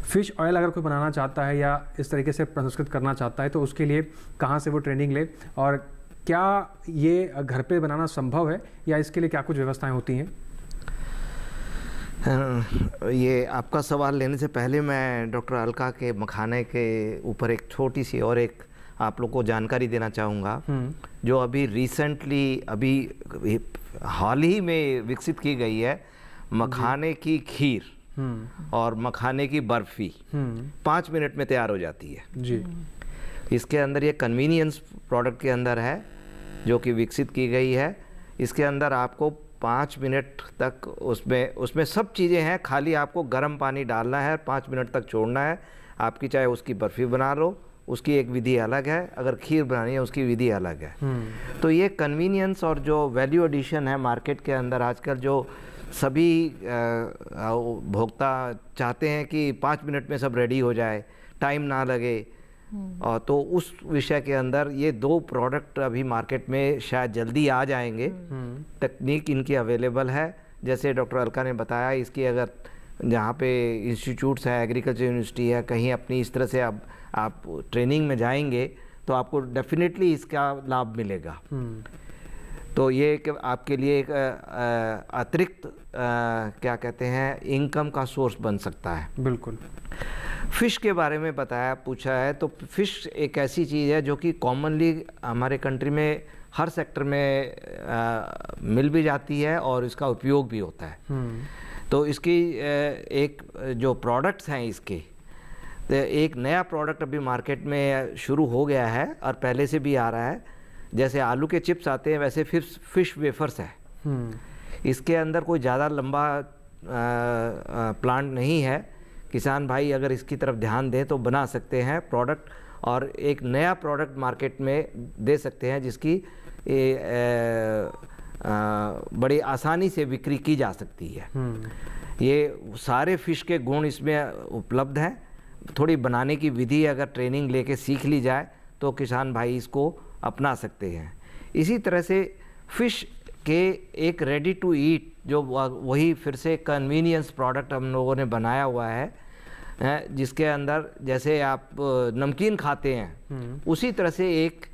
S3: फ़िश ऑयल अगर कोई बनाना चाहता है या इस तरीके से प्रसंस्कृत करना चाहता है तो उसके लिए कहाँ से वो ट्रेनिंग ले, और क्या ये घर पे बनाना संभव है या इसके लिए क्या कुछ व्यवस्थाएं होती हैं?
S5: ये आपका सवाल लेने से पहले मैं डॉक्टर अलका के मखाने के ऊपर एक छोटी सी और एक आप लोग को जानकारी देना चाहूँगा, जो अभी रिसेंटली हाल ही में विकसित की गई है। मखाने की खीर और मखाने की बर्फ़ी 5 मिनट में तैयार हो जाती है
S3: जी।
S5: इसके अंदर ये कन्वीनियंस प्रोडक्ट के अंदर है जो कि विकसित की गई है। इसके अंदर आपको 5 मिनट तक उसमें सब चीज़ें हैं, खाली आपको गर्म पानी डालना है, 5 मिनट तक छोड़ना है। आपकी चाहे उसकी बर्फ़ी बना लो, उसकी एक विधि अलग है, अगर खीर बनानी है उसकी विधि अलग है। तो ये कन्वीनियंस और जो वैल्यू एडिशन है मार्केट के अंदर आजकल, जो सभी भोक्ता चाहते हैं कि 5 मिनट में सब रेडी हो जाए, टाइम ना लगे, और तो उस विषय के अंदर ये 2 प्रोडक्ट अभी मार्केट में शायद जल्दी आ जाएंगे। तकनीक इनकी अवेलेबल है, जैसे डॉक्टर अलका ने बताया। इसकी अगर जहाँ पे इंस्टीट्यूट्स है, एग्रीकल्चर यूनिवर्सिटी है, कहीं अपनी इस तरह से आप ट्रेनिंग में जाएंगे तो आपको डेफिनेटली इसका लाभ मिलेगा। तो ये आपके लिए एक अतिरिक्त क्या कहते हैं इनकम का सोर्स बन सकता है।
S3: बिल्कुल।
S5: फ़िश के बारे में पूछा है, तो फ़िश एक ऐसी चीज़ है जो कि कॉमनली हमारे कंट्री में हर सेक्टर में मिल भी जाती है और इसका उपयोग भी होता है। तो इसकी एक जो प्रोडक्ट्स हैं इसके, तो एक नया प्रोडक्ट अभी मार्केट में शुरू हो गया है और पहले से भी आ रहा है। जैसे आलू के चिप्स आते हैं, वैसे फिश वेफर्स है। इसके अंदर कोई ज़्यादा लंबा प्लांट नहीं है। किसान भाई अगर इसकी तरफ ध्यान दें तो बना सकते हैं प्रोडक्ट, और एक नया प्रोडक्ट मार्केट में दे सकते हैं जिसकी बड़ी आसानी से बिक्री की जा सकती है। ये सारे फ़िश के गुण इसमें उपलब्ध हैं। थोड़ी बनाने की विधि अगर ट्रेनिंग लेके सीख ली जाए तो किसान भाई इसको अपना सकते हैं। इसी तरह से फ़िश के एक रेडी टू ईट, जो वही फिर से कन्वीनियंस प्रोडक्ट हम लोगों ने बनाया हुआ है, जिसके अंदर जैसे आप नमकीन खाते हैं उसी तरह से एक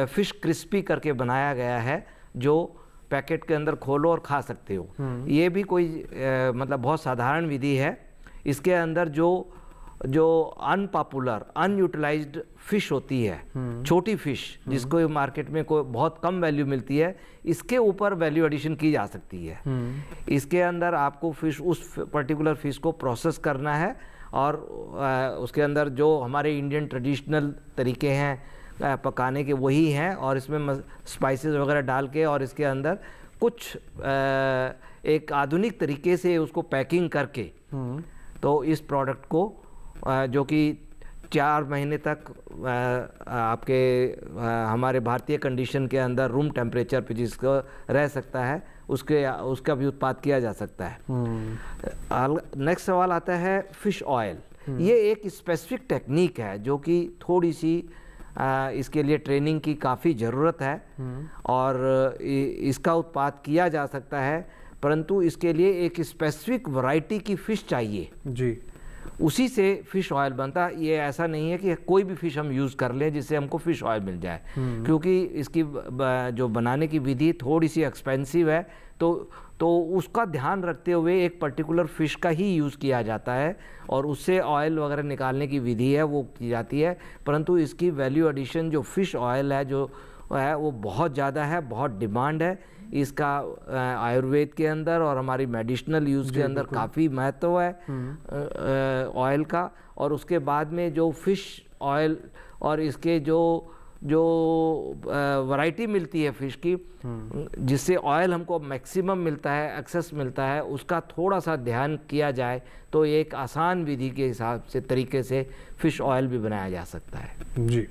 S5: फ़िश क्रिस्पी करके बनाया गया है, जो पैकेट के अंदर खोलो और खा सकते हो। ये भी कोई मतलब बहुत साधारण विधि है। इसके अंदर जो अनपॉपुलर अनयूटिलाइज्ड फ़िश होती है, छोटी फ़िश जिसको मार्केट में कोई बहुत कम वैल्यू मिलती है, इसके ऊपर वैल्यू एडिशन की जा सकती है। इसके अंदर आपको फ़िश, उस पर्टिकुलर फ़िश को प्रोसेस करना है, और उसके अंदर जो हमारे इंडियन ट्रेडिशनल तरीके हैं, पकाने के वही हैं, और इसमें स्पाइसेस वगैरह डाल के और इसके अंदर कुछ एक आधुनिक तरीके से उसको पैकिंग करके तो इस प्रोडक्ट को जो कि 4 महीने तक आपके हमारे भारतीय कंडीशन के अंदर रूम टेम्परेचर पे जिसको रह सकता है उसका भी उत्पाद किया जा सकता है। नेक्स्ट सवाल आता है फिश ऑयल। ये एक स्पेसिफिक टेक्निक है जो कि थोड़ी सी इसके लिए ट्रेनिंग की काफ़ी ज़रूरत है और इसका उत्पाद किया जा सकता है, परंतु इसके लिए एक स्पेसिफिक वैरायटी की फ़िश चाहिए
S3: जी,
S5: उसी से फ़िश ऑयल बनता है। ये ऐसा नहीं है कि कोई भी फ़िश हम यूज़ कर लें जिससे हमको फ़िश ऑयल मिल जाए, क्योंकि इसकी जो बनाने की विधि थोड़ी सी एक्सपेंसिव है, तो उसका ध्यान रखते हुए एक पर्टिकुलर फ़िश का ही यूज़ किया जाता है और उससे ऑयल वगैरह निकालने की विधि है वो की जाती है। परंतु इसकी वैल्यू एडिशन जो फ़िश ऑयल है जो है वो बहुत ज़्यादा है, बहुत डिमांड है इसका आयुर्वेद के अंदर और हमारी मेडिसिनल यूज़ के अंदर काफ़ी महत्व है ऑयल का। और उसके बाद में जो फ़िश ऑयल और इसके जो वैरायटी मिलती है फ़िश की जिससे ऑयल हमको मैक्सिमम मिलता है, एक्सेस मिलता है, उसका थोड़ा सा ध्यान किया जाए तो एक आसान विधि के हिसाब से तरीके से फ़िश ऑयल भी बनाया जा सकता है।
S3: जी,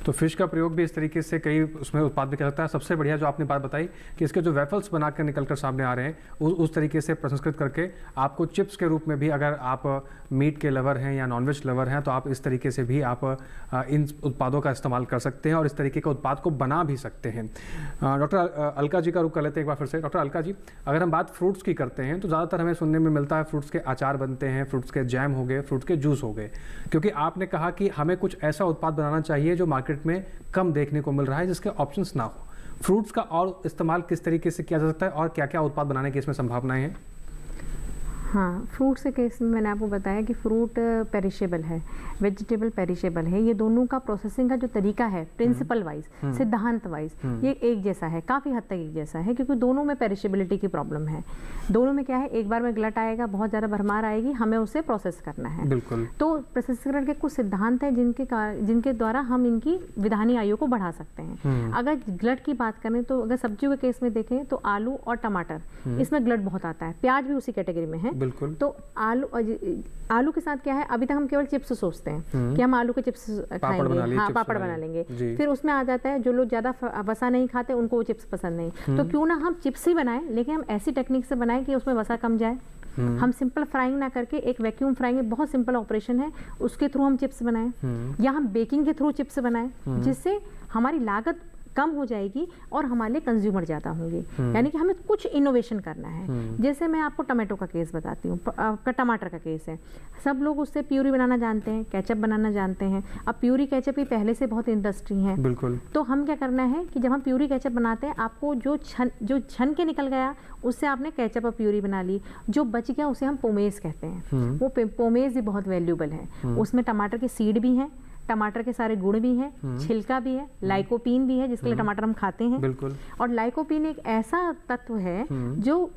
S3: तो फिश का प्रयोग भी इस तरीके से कई उसमें उत्पाद भी कर सकता है। सबसे बढ़िया जो आपने बात बताई कि इसके जो वेफल्स बनाकर निकल कर सामने आ रहे हैं उस तरीके से प्रसंस्कृत करके आपको चिप्स के रूप में भी, अगर आप मीट के लवर हैं या नॉनवेज लवर हैं तो आप इस तरीके से भी आप इन उत्पादों का इस्तेमाल कर सकते हैं और इस तरीके के उत्पाद को बना भी सकते हैं। डॉक्टर अलका जी का रुख कर लेते हैं एक बार फिर से। डॉक्टर अलका जी, अगर हम बात फ्रूट्स की करते हैं तो ज़्यादातर हमें सुनने में मिलता है फ्रूट्स के अचार बनते हैं, फ्रूट्स के जैम हो गए, फ्रूट्स के जूस हो गए, क्योंकि आपने कहा कि हमें कुछ ऐसा उत्पाद बनाना चाहिए जो मार्केट में कम देखने को मिल रहा है, जिसके ऑप्शंस ना हो। फ्रूट्स का और इस्तेमाल किस तरीके से किया जा सकता है और क्या क्या उत्पाद बनाने की इसमें संभावनाएं हैं?
S4: हाँ, फ्रूट्स के केस में मैंने आपको बताया कि फ्रूट पेरिशेबल है, वेजिटेबल पेरिशेबल है। ये दोनों का प्रोसेसिंग का जो तरीका है प्रिंसिपल वाइज, सिद्धांत वाइज ये एक जैसा है, काफ़ी हद तक एक जैसा है, क्योंकि दोनों में पेरिशेबिलिटी की प्रॉब्लम है। दोनों में क्या है, एक बार में गलट आएगा, बहुत ज़्यादा भरमार आएगी, हमें उसे प्रोसेस करना है।
S3: बिल्कुल।
S4: तो प्रसंस्करण के कुछ सिद्धांत हैं जिनके द्वारा हम इनकी विधानी आयु को बढ़ा सकते हैं। अगर गलट की बात करें तो अगर सब्जियों के केस में देखें तो आलू और टमाटर, इसमें गलट बहुत आता है। प्याज भी उसी कैटेगरी में है।
S3: बिल्कुल।
S4: तो आलू के साथ क्या है, अभी तक हम केवल चिप्स सोचते हैं कि हम आलू के चिप्स खाएंगे, हाँ पापड़ बना लेंगे, फिर उसमें आ जाता है जो लोग ज़्यादा वसा नहीं खाते उनको वो चिप्स पसंद नहीं, तो क्यों ना हम चिप्स ही बनाएं, लेकिन हम ऐसी टेक्निक से बनाएं कि उसमें वसा कम जाए। हम सिंपल फ्राइंग ना करके एक वैक्यूम फ्राइंग बहुत सिंपल ऑपरेशन है, उसके थ्रू हम चिप्स बनाएं या हम बेकिंग के थ्रू चिप्स बनाएं, जिससे हमारी लागत कम हो जाएगी और हमारे लिए कंज्यूमर ज़्यादा होंगे। यानी कि हमें कुछ इनोवेशन करना है। जैसे मैं आपको टमाटो का केस बताती हूँ, टमाटर का केस है। सब लोग उससे प्यूरी बनाना जानते हैं, केचप बनाना जानते हैं। अब प्यूरी केचप ही पहले से बहुत इंडस्ट्री है।
S3: बिल्कुल।
S4: तो हम क्या करना है कि जब हम प्यूरी केचप बनाते हैं, आपको जो छन के निकल गया उससे आपने केचप और प्यूरी बना ली, जो बच गया उसे हम पोमेज कहते हैं। वो पोमेज भी बहुत वैल्यूबल है। उसमें टमाटर के सीड भी हैं, टमाटर के सारे गुण भी हैं, छिलका भी है, लाइकोपीन भी है जिसके लिए टमाटर हम खाते हैं।
S3: बिल्कुल।
S4: और लाइकोपीन एक ऐसा तत्व है जो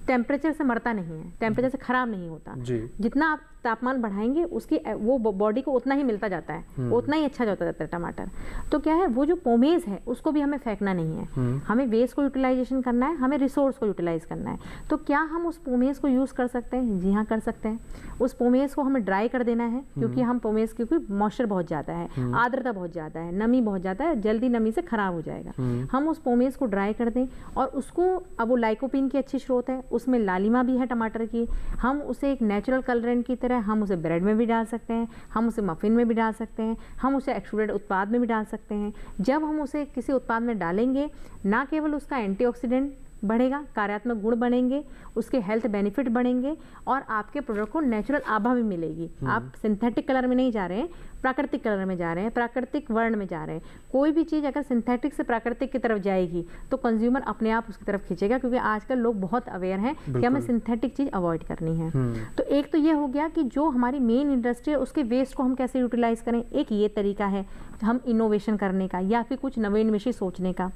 S4: टेम्परेचर से मरता नहीं है, टेम्परेचर से खराब नहीं होता। जितना आप तापमान बढ़ाएंगे उसकी वो बॉडी को उतना ही मिलता जाता है, उतना ही अच्छा जाता जाता है टमाटर। तो क्या है, वो जो पोमेज है उसको भी हमें फेंकना नहीं है, हमें वेस्ट को यूटिलाइजेशन करना है, हमें रिसोर्स को यूटिलाइज करना है। तो क्या हम उस पोमेज को यूज़ कर सकते हैं? जी हाँ, कर सकते हैं। उस पोमेज को हमें ड्राई कर देना है, क्योंकि हम पोमेज, क्योंकि मॉइस्चर बहुत ज़्यादा है, आर्द्रता बहुत ज़्यादा है, नमी बहुत ज़्यादा है, जल्दी नमी से खराब हो जाएगा। हम उस पोमेज को ड्राई कर दें और उसको, अब वो लाइकोपीन की अच्छी स्रोत है, उसमें लालिमा भी है टमाटर की, हम उसे एक नेचुरल कलरेंट की तरह हम उसे ब्रेड में भी डाल सकते हैं, हम उसे मफिन में भी डाल सकते हैं, हम उसे एक्सट्रूडेड उत्पाद में भी डाल सकते हैं। जब हम उसे किसी उत्पाद में डालेंगे, ना केवल उसका एंटीऑक्सीडेंट बढ़ेगा, कार्यात्मक गुण बढ़ेंगे, उसके हेल्थ बेनिफिट बढ़ेंगे और आपके प्रोडक्ट को नेचुरल आभा भी मिलेगी। आप सिंथेटिक कलर में नहीं जा रहे हैं, प्राकृतिक कलर में जा रहे हैं, प्राकृतिक वर्ण में जा रहे हैं। कोई भी चीज़ अगर सिंथेटिक से प्राकृतिक की तरफ जाएगी तो कंज्यूमर अपने आप उसकी तरफ खींचेगा, क्योंकि आजकल लोग बहुत अवेयर हैं कि हमें सिंथेटिक चीज़ अवॉइड करनी है। तो एक तो ये हो गया कि जो हमारी मेन इंडस्ट्री है उसके वेस्ट को हम कैसे यूटिलाइज करें, एक ये तरीका है हम इनोवेशन करने का या फिर कुछ नवीनवेशी सोचने का।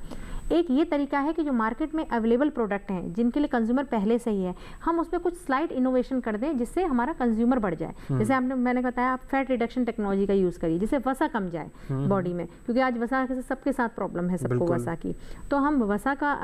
S4: एक ये तरीका है कि जो मार्केट में अवेलेबल प्रोडक्ट हैं जिनके लिए कंज्यूमर पहले से ही है, हम उसमें कुछ स्लाइट इनोवेशन कर दें जिससे हमारा कंज्यूमर बढ़ जाए। जैसे मैंने बताया आप फैट रिडक्शन टेक्नोलॉजी का यूज़ करिए जिससे वसा कम जाए बॉडी में, क्योंकि आज वसा से सबके साथ प्रॉब्लम है, सबको वसा की। तो हम वसा का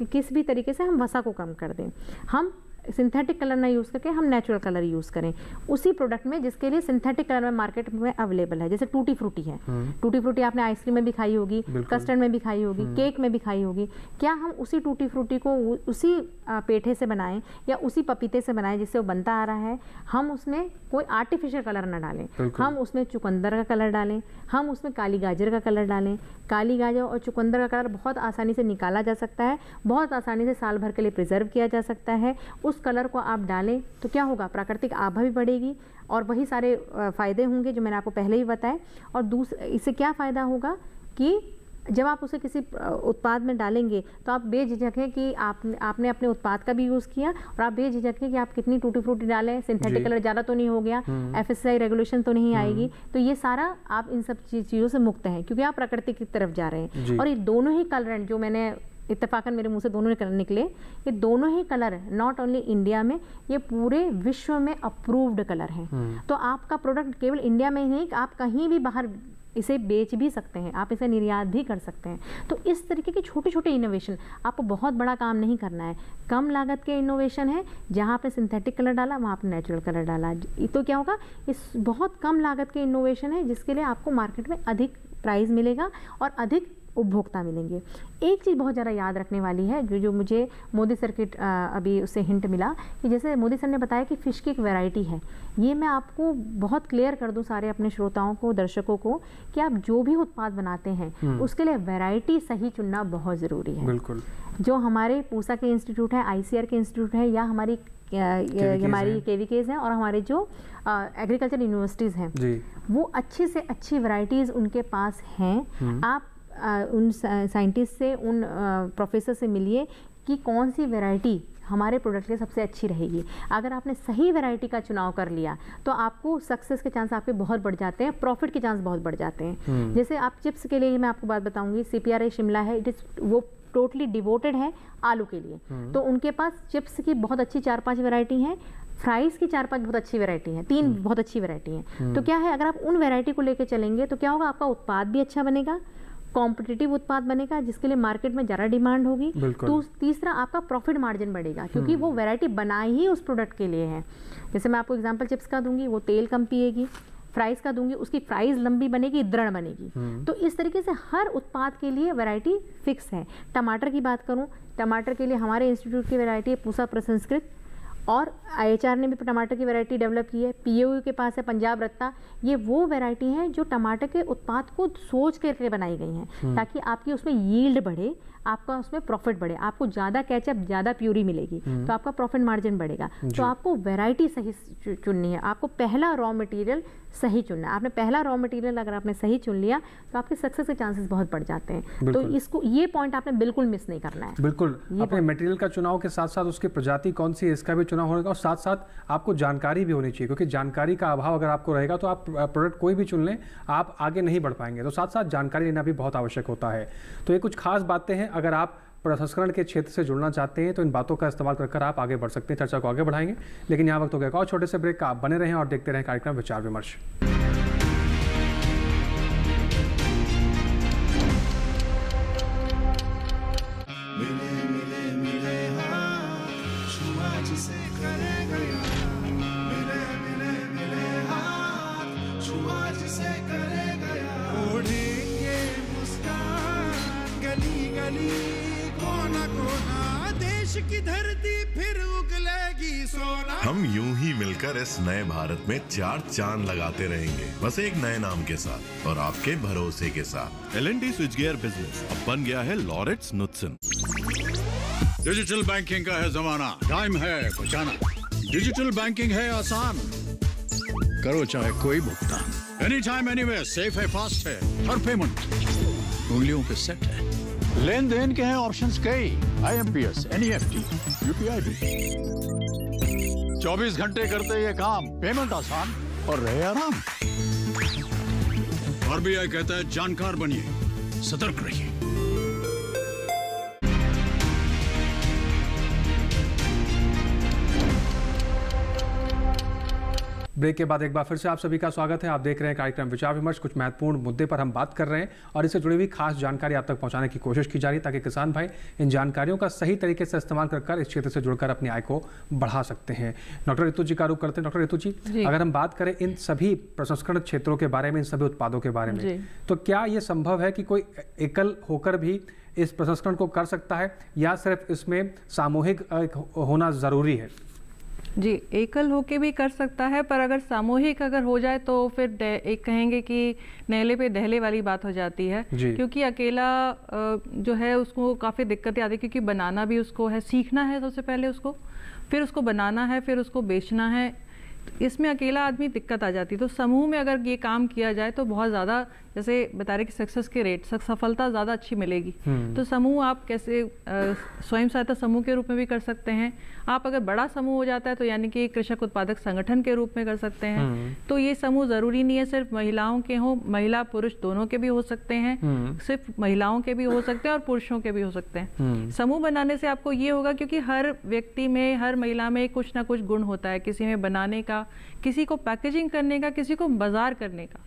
S4: किस भी तरीके से हम वसा को कम कर दें, हम सिंथेटिक कलर ना यूज़ करके हम नेचुरल कलर यूज़ करें उसी प्रोडक्ट में जिसके लिए सिंथेटिक कलर में मार्केट में अवेलेबल है। जैसे टूटी फ्रूटी है, टूटी फ्रूटी आपने आइसक्रीम में भी खाई होगी, कस्टर्ड में भी खाई होगी, केक में भी खाई होगी। क्या हम उसी टूटी फ्रूटी को उसी पेठे से बनाएं या उसी पपीते से बनाएं जिससे वो बनता आ रहा है, हम उसमें कोई आर्टिफिशियल कलर ना डालें, हम उसमें चुकंदर का कलर डालें, हम उसमें काली गाजर का कलर डालें। काली गाजर और चुकंदर का कलर बहुत आसानी से निकाला जा सकता है, बहुत आसानी से साल भर के लिए प्रिजर्व किया जा सकता है। उस कलर को आप डालें तो क्या होगा, प्राकृतिक आभा भी बढ़ेगी और वही सारे फ़ायदे होंगे जो मैंने आपको पहले ही बताए। और इससे क्या फ़ायदा होगा कि जब आप उसे किसी उत्पाद में डालेंगे तो आप बेझिझक हैं कि आपने अपने उत्पाद का भी यूज़ किया और आप बेझिझक हैं कि आप कितनी टूटी फ्रूटी डालें, सिंथेटिक कलर ज़्यादा तो नहीं हो गया, FSSAI रेगुलेशन तो नहीं आएगी। तो ये सारा आप इन सब चीज़ों से मुक्त हैं क्योंकि आप प्रकृति की तरफ जा रहे हैं। और ये दोनों ही कलर जो मैंने इत्तेफाकन मेरे मुंह से दोनों कलर निकले, ये दोनों ही कलर नॉट ओनली इंडिया में, ये पूरे विश्व में अप्रूव्ड कलर हैं। तो आपका प्रोडक्ट केवल इंडिया में ही नहीं, आप कहीं भी बाहर इसे बेच भी सकते हैं, आप इसे निर्यात भी कर सकते हैं। तो इस तरीके के छोटे छोटे इनोवेशन, आपको बहुत बड़ा काम नहीं करना है, कम लागत के इनोवेशन है। जहाँ आपने सिंथेटिक कलर डाला वहाँ आपने नेचुरल कलर डाला, तो क्या होगा, इस बहुत कम लागत के इनोवेशन है जिसके लिए आपको मार्केट में अधिक प्राइस मिलेगा और अधिक उपभोक्ता मिलेंगे। एक चीज़ बहुत ज़्यादा याद रखने वाली है जो मुझे मोदी सर की अभी उससे हिंट मिला कि जैसे मोदी सर ने बताया कि फ़िश की एक वैरायटी है, ये मैं आपको बहुत क्लियर कर दूं सारे अपने श्रोताओं को, दर्शकों को, कि आप जो भी उत्पाद बनाते हैं उसके लिए वैरायटी सही चुनना बहुत ज़रूरी है।
S3: बिल्कुल।
S4: जो हमारे पूसा के इंस्टीट्यूट है, ICAR के इंस्टीट्यूट है, या हमारी KVKs हैं और हमारे जो एग्रीकल्चर यूनिवर्सिटीज़ हैं, वो अच्छी से अच्छी वैरायटीज़ उनके पास हैं। आप उन साइंटिस्ट से, उन प्रोफेसर से मिलिए कि कौन सी वैरायटी हमारे प्रोडक्ट के लिए सबसे अच्छी रहेगी। अगर आपने सही वैरायटी का चुनाव कर लिया तो आपको सक्सेस के चांस आपके बहुत बढ़ जाते हैं, प्रॉफिट के चांस बहुत बढ़ जाते हैं। जैसे आप चिप्स के लिए मैं आपको बात बताऊंगी, CPRI शिमला है, वो टोटली डिवोटेड है आलू के लिए, तो उनके पास चिप्स की बहुत अच्छी 4-5 वैरायटी हैं, फ्राइज़ की 4-5 बहुत अच्छी वैरायटी हैं, 3 बहुत अच्छी वैरायटी हैं। तो क्या है, अगर आप उन वैरायटी को लेकर चलेंगे तो क्या होगा, आपका उत्पाद भी अच्छा बनेगा, कॉम्पिटिटिव उत्पाद बनेगा जिसके लिए मार्केट में ज़्यादा डिमांड होगी। तो तीसरा, आपका प्रॉफिट मार्जिन बढ़ेगा क्योंकि वो वैरायटी बनाई ही उस प्रोडक्ट के लिए है। जैसे मैं आपको एग्जांपल चिप्स का दूंगी, वो तेल कम पिएगी। फ्राइज़ का दूंगी, उसकी फ्राइज़ लंबी बनेगी, दृढ़ बनेगी। तो इस तरीके से हर उत्पाद के लिए वैरायटी फिक्स है। टमाटर की बात करूँ, टमाटर के लिए हमारे इंस्टीट्यूट की वैरायटी है पूसा प्रसंस्कृत, और IHR ने भी टमाटर की वैरायटी डेवलप की है। PAU के पास है पंजाब रत्ता। ये वो वैरायटी है जो टमाटर के उत्पाद को सोच करके बनाई गई हैं ताकि आपकी उसमें यील्ड बढ़े, आपका उसमें प्रॉफिट बढ़े, आपको ज़्यादा कैचअप, ज़्यादा प्यूरी मिलेगी तो आपका प्रॉफिट मार्जिन बढ़ेगा। तो आपको वैरायटी सही चुननी है, आपको पहला रॉ मटेरियल सही चुनना है। आपने पहला रॉ मटेरियल अगर आपने सही चुन लिया तो आपके सक्सेस के चांसेस बहुत बढ़ जाते हैं। तो इसको, ये पॉइंट आपने बिल्कुल मिस नहीं करना है।
S3: बिल्कुल, अपने मटेरियल का चुनाव के साथ साथ उसकी प्रजाति कौन सी है इसका भी चुनाव होगा, और साथ साथ आपको जानकारी भी होनी चाहिए, क्योंकि जानकारी का अभाव अगर आपको रहेगा तो आप प्रोडक्ट कोई भी चुन लें, आप आगे नहीं बढ़ पाएंगे। तो साथ साथ जानकारी लेना भी बहुत आवश्यक होता है। तो ये कुछ खास बातें हैं, अगर आप प्रसंस्करण के क्षेत्र से जुड़ना चाहते हैं तो इन बातों का इस्तेमाल कर आप आगे बढ़ सकते हैं, चर्चा को आगे बढ़ाएंगे। लेकिन यहाँ वक्त हो गया और छोटे से ब्रेक का, आप बने रहें और देखते रहें कार्यक्रम विचार विमर्श।
S9: की धरती फिर उगलेगी सोना।
S10: हम यूं ही मिलकर इस नए भारत में 4 चांद लगाते रहेंगे, बस एक नए नाम के साथ और आपके भरोसे के साथ।
S11: L&T स्विच गियर बिजनेस अब बन गया है लॉरेट्स नुत्सन।
S12: डिजिटल बैंकिंग का है जमाना, टाइम है बचाना। डिजिटल बैंकिंग है आसान, करो चाहे कोई भुगतान, एनी टाइम एनीवेयर, सेफ है, फास्ट है, हर पेमेंट उंगलियों पे सेट है। लेन देन के हैं ऑप्शंस कई, IMPS, NEFT, UPI भी। 24 घंटे करते ये काम, पेमेंट आसान और रहे आराम। RBI कहता है जानकार बनिए, सतर्क रहिए।
S3: ब्रेक के बाद एक बार फिर से आप सभी का स्वागत है। आप देख रहे हैं कार्यक्रम विचार विमर्श। कुछ महत्वपूर्ण मुद्दे पर हम बात कर रहे हैं और इससे जुड़ी हुई खास जानकारी आप तक पहुंचाने की कोशिश की जा रही है ताकि किसान भाई इन जानकारियों का सही तरीके से इस्तेमाल कर इस क्षेत्र से जुड़कर अपनी आय को बढ़ा सकते हैं। डॉक्टर ऋतु जी का रुख करते हैं। डॉक्टर ऋतु जी, अगर हम बात करें इन सभी प्रसंस्करण क्षेत्रों के बारे में, इन सभी उत्पादों के बारे में, तो क्या ये संभव है कि कोई एकल होकर भी इस प्रसंस्करण को कर सकता है या सिर्फ इसमें सामूहिक होना जरूरी है?
S1: जी, एकल होके भी कर सकता है, पर अगर सामूहिक अगर हो जाए तो फिर एक कहेंगे कि नेले पे दहले वाली बात हो जाती है, क्योंकि अकेला जो है उसको काफ़ी दिक्कतें आती है, क्योंकि बनाना भी उसको है, सीखना है सबसे पहले उसको, फिर उसको बनाना है, फिर उसको बेचना है। इसमें अकेला आदमी दिक्कत आ जाती है। तो समूह में अगर ये काम किया जाए तो बहुत ज़्यादा, जैसे बता रहे कि सक्सेस के रेट, सफलता ज़्यादा अच्छी मिलेगी। तो समूह आप कैसे स्वयं सहायता समूह के रूप में भी कर सकते हैं। आप अगर बड़ा समूह हो जाता है तो यानी कि कृषक उत्पादक संगठन के रूप में कर सकते हैं। तो ये समूह ज़रूरी नहीं है सिर्फ महिलाओं के हों, महिला पुरुष दोनों के भी हो सकते हैं, सिर्फ महिलाओं के भी हो सकते हैं और पुरुषों के भी हो सकते हैं। समूह बनाने से आपको ये होगा, क्योंकि हर व्यक्ति में, हर महिला में कुछ ना कुछ गुण होता है, किसी में बनाने का, किसी को पैकेजिंग करने का, किसी को बाजार करने का।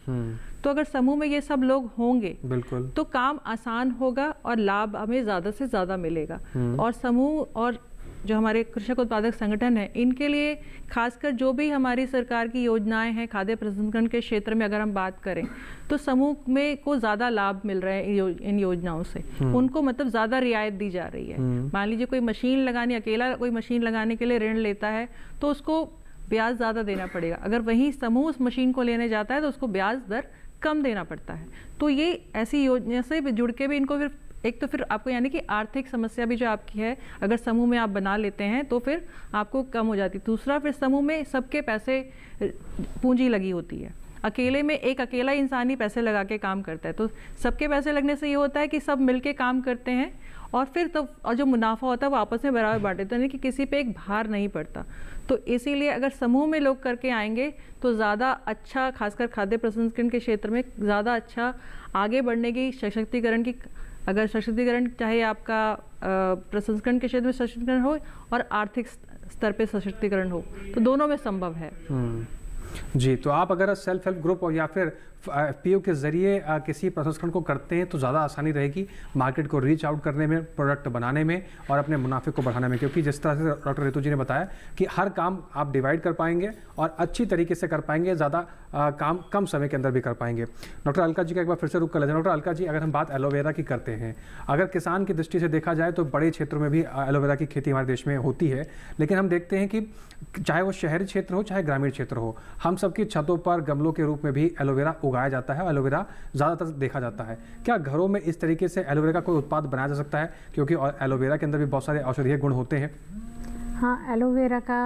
S1: तो अगर समूह में ये सब लोग होंगे बिल्कुल तो काम आसान होगा और लाभ हमें ज़्यादा से ज़्यादा मिलेगा। और समूह और जो हमारे कृषक उत्पादक संगठन है, इनके लिए खासकर जो भी हमारी सरकार की योजनाएं हैं खाद्य प्रसंस्करण के क्षेत्र में अगर हम बात करें, तो समूह में को ज़्यादा लाभ मिल रहा है इन योजनाओं से। उनको मतलब ज़्यादा रियायत दी जा रही है। मान लीजिए कोई मशीन लगाने, अकेला कोई मशीन लगाने के लिए ऋण लेता है तो उसको ब्याज ज़्यादा देना पड़ेगा। अगर वही समूह उस मशीन को लेने जाता है तो उसको ब्याज दर कम देना पड़ता है। तो ये ऐसी योजना से जुड़ के भी इनको फिर एक तो फिर आपको यानी कि आर्थिक समस्या भी जो आपकी है, अगर समूह में आप बना लेते हैं तो फिर आपको कम हो जाती है। दूसरा, फिर समूह में सबके पैसे, पूंजी लगी होती है। अकेले में एक अकेला इंसान ही पैसे लगा के काम करता है, तो सबके पैसे लगने से ये होता है कि सब मिलके काम करते हैं और फिर तो और जो मुनाफा होता है वो आपस में बराबर बांटे, तो यानी कि किसी पे एक भार नहीं पड़ता। तो इसीलिए अगर समूह में लोग करके आएंगे तो ज़्यादा अच्छा, खासकर खाद्य प्रसंस्करण के क्षेत्र में ज़्यादा अच्छा आगे बढ़ने की, सशक्तिकरण की, अगर सशक्तिकरण चाहे आपका प्रसंस्करण के क्षेत्र में सशक्तिकरण हो और आर्थिक स्तर पे सशक्तिकरण हो, तो दोनों में संभव है।
S3: जी, तो आप अगर सेल्फ हेल्प ग्रुप या फिर एफपीओ के जरिए किसी प्रसंस्करण को करते हैं तो ज़्यादा आसानी रहेगी मार्केट को रीच आउट करने में, प्रोडक्ट बनाने में और अपने मुनाफे को बढ़ाने में, क्योंकि जिस तरह से डॉक्टर ऋतु जी ने बताया कि हर काम आप डिवाइड कर पाएंगे और अच्छी तरीके से कर पाएंगे, ज़्यादा काम कम समय के अंदर भी कर पाएंगे। डॉक्टर अलका जी का एक बार फिर से रुक कर लेते हैं। डॉक्टर अलका जी, अगर हम बात एलोवेरा की करते हैं, अगर किसान की दृष्टि से देखा जाए तो बड़े क्षेत्रों में भी एलोवेरा की खेती हमारे देश में होती है, लेकिन हम देखते हैं कि चाहे वो शहरी क्षेत्र हो चाहे ग्रामीण क्षेत्र हो, हम सबकी छतों पर गमलों के रूप में भी एलोवेरा उगाया जाता है, एलोवेरा ज़्यादातर देखा जाता है। क्या घरों में इस तरीके से एलोवेरा का कोई उत्पाद बनाया जा सकता है, क्योंकि एलोवेरा के अंदर भी बहुत सारे औषधीय गुण होते हैं?
S4: हाँ, एलोवेरा का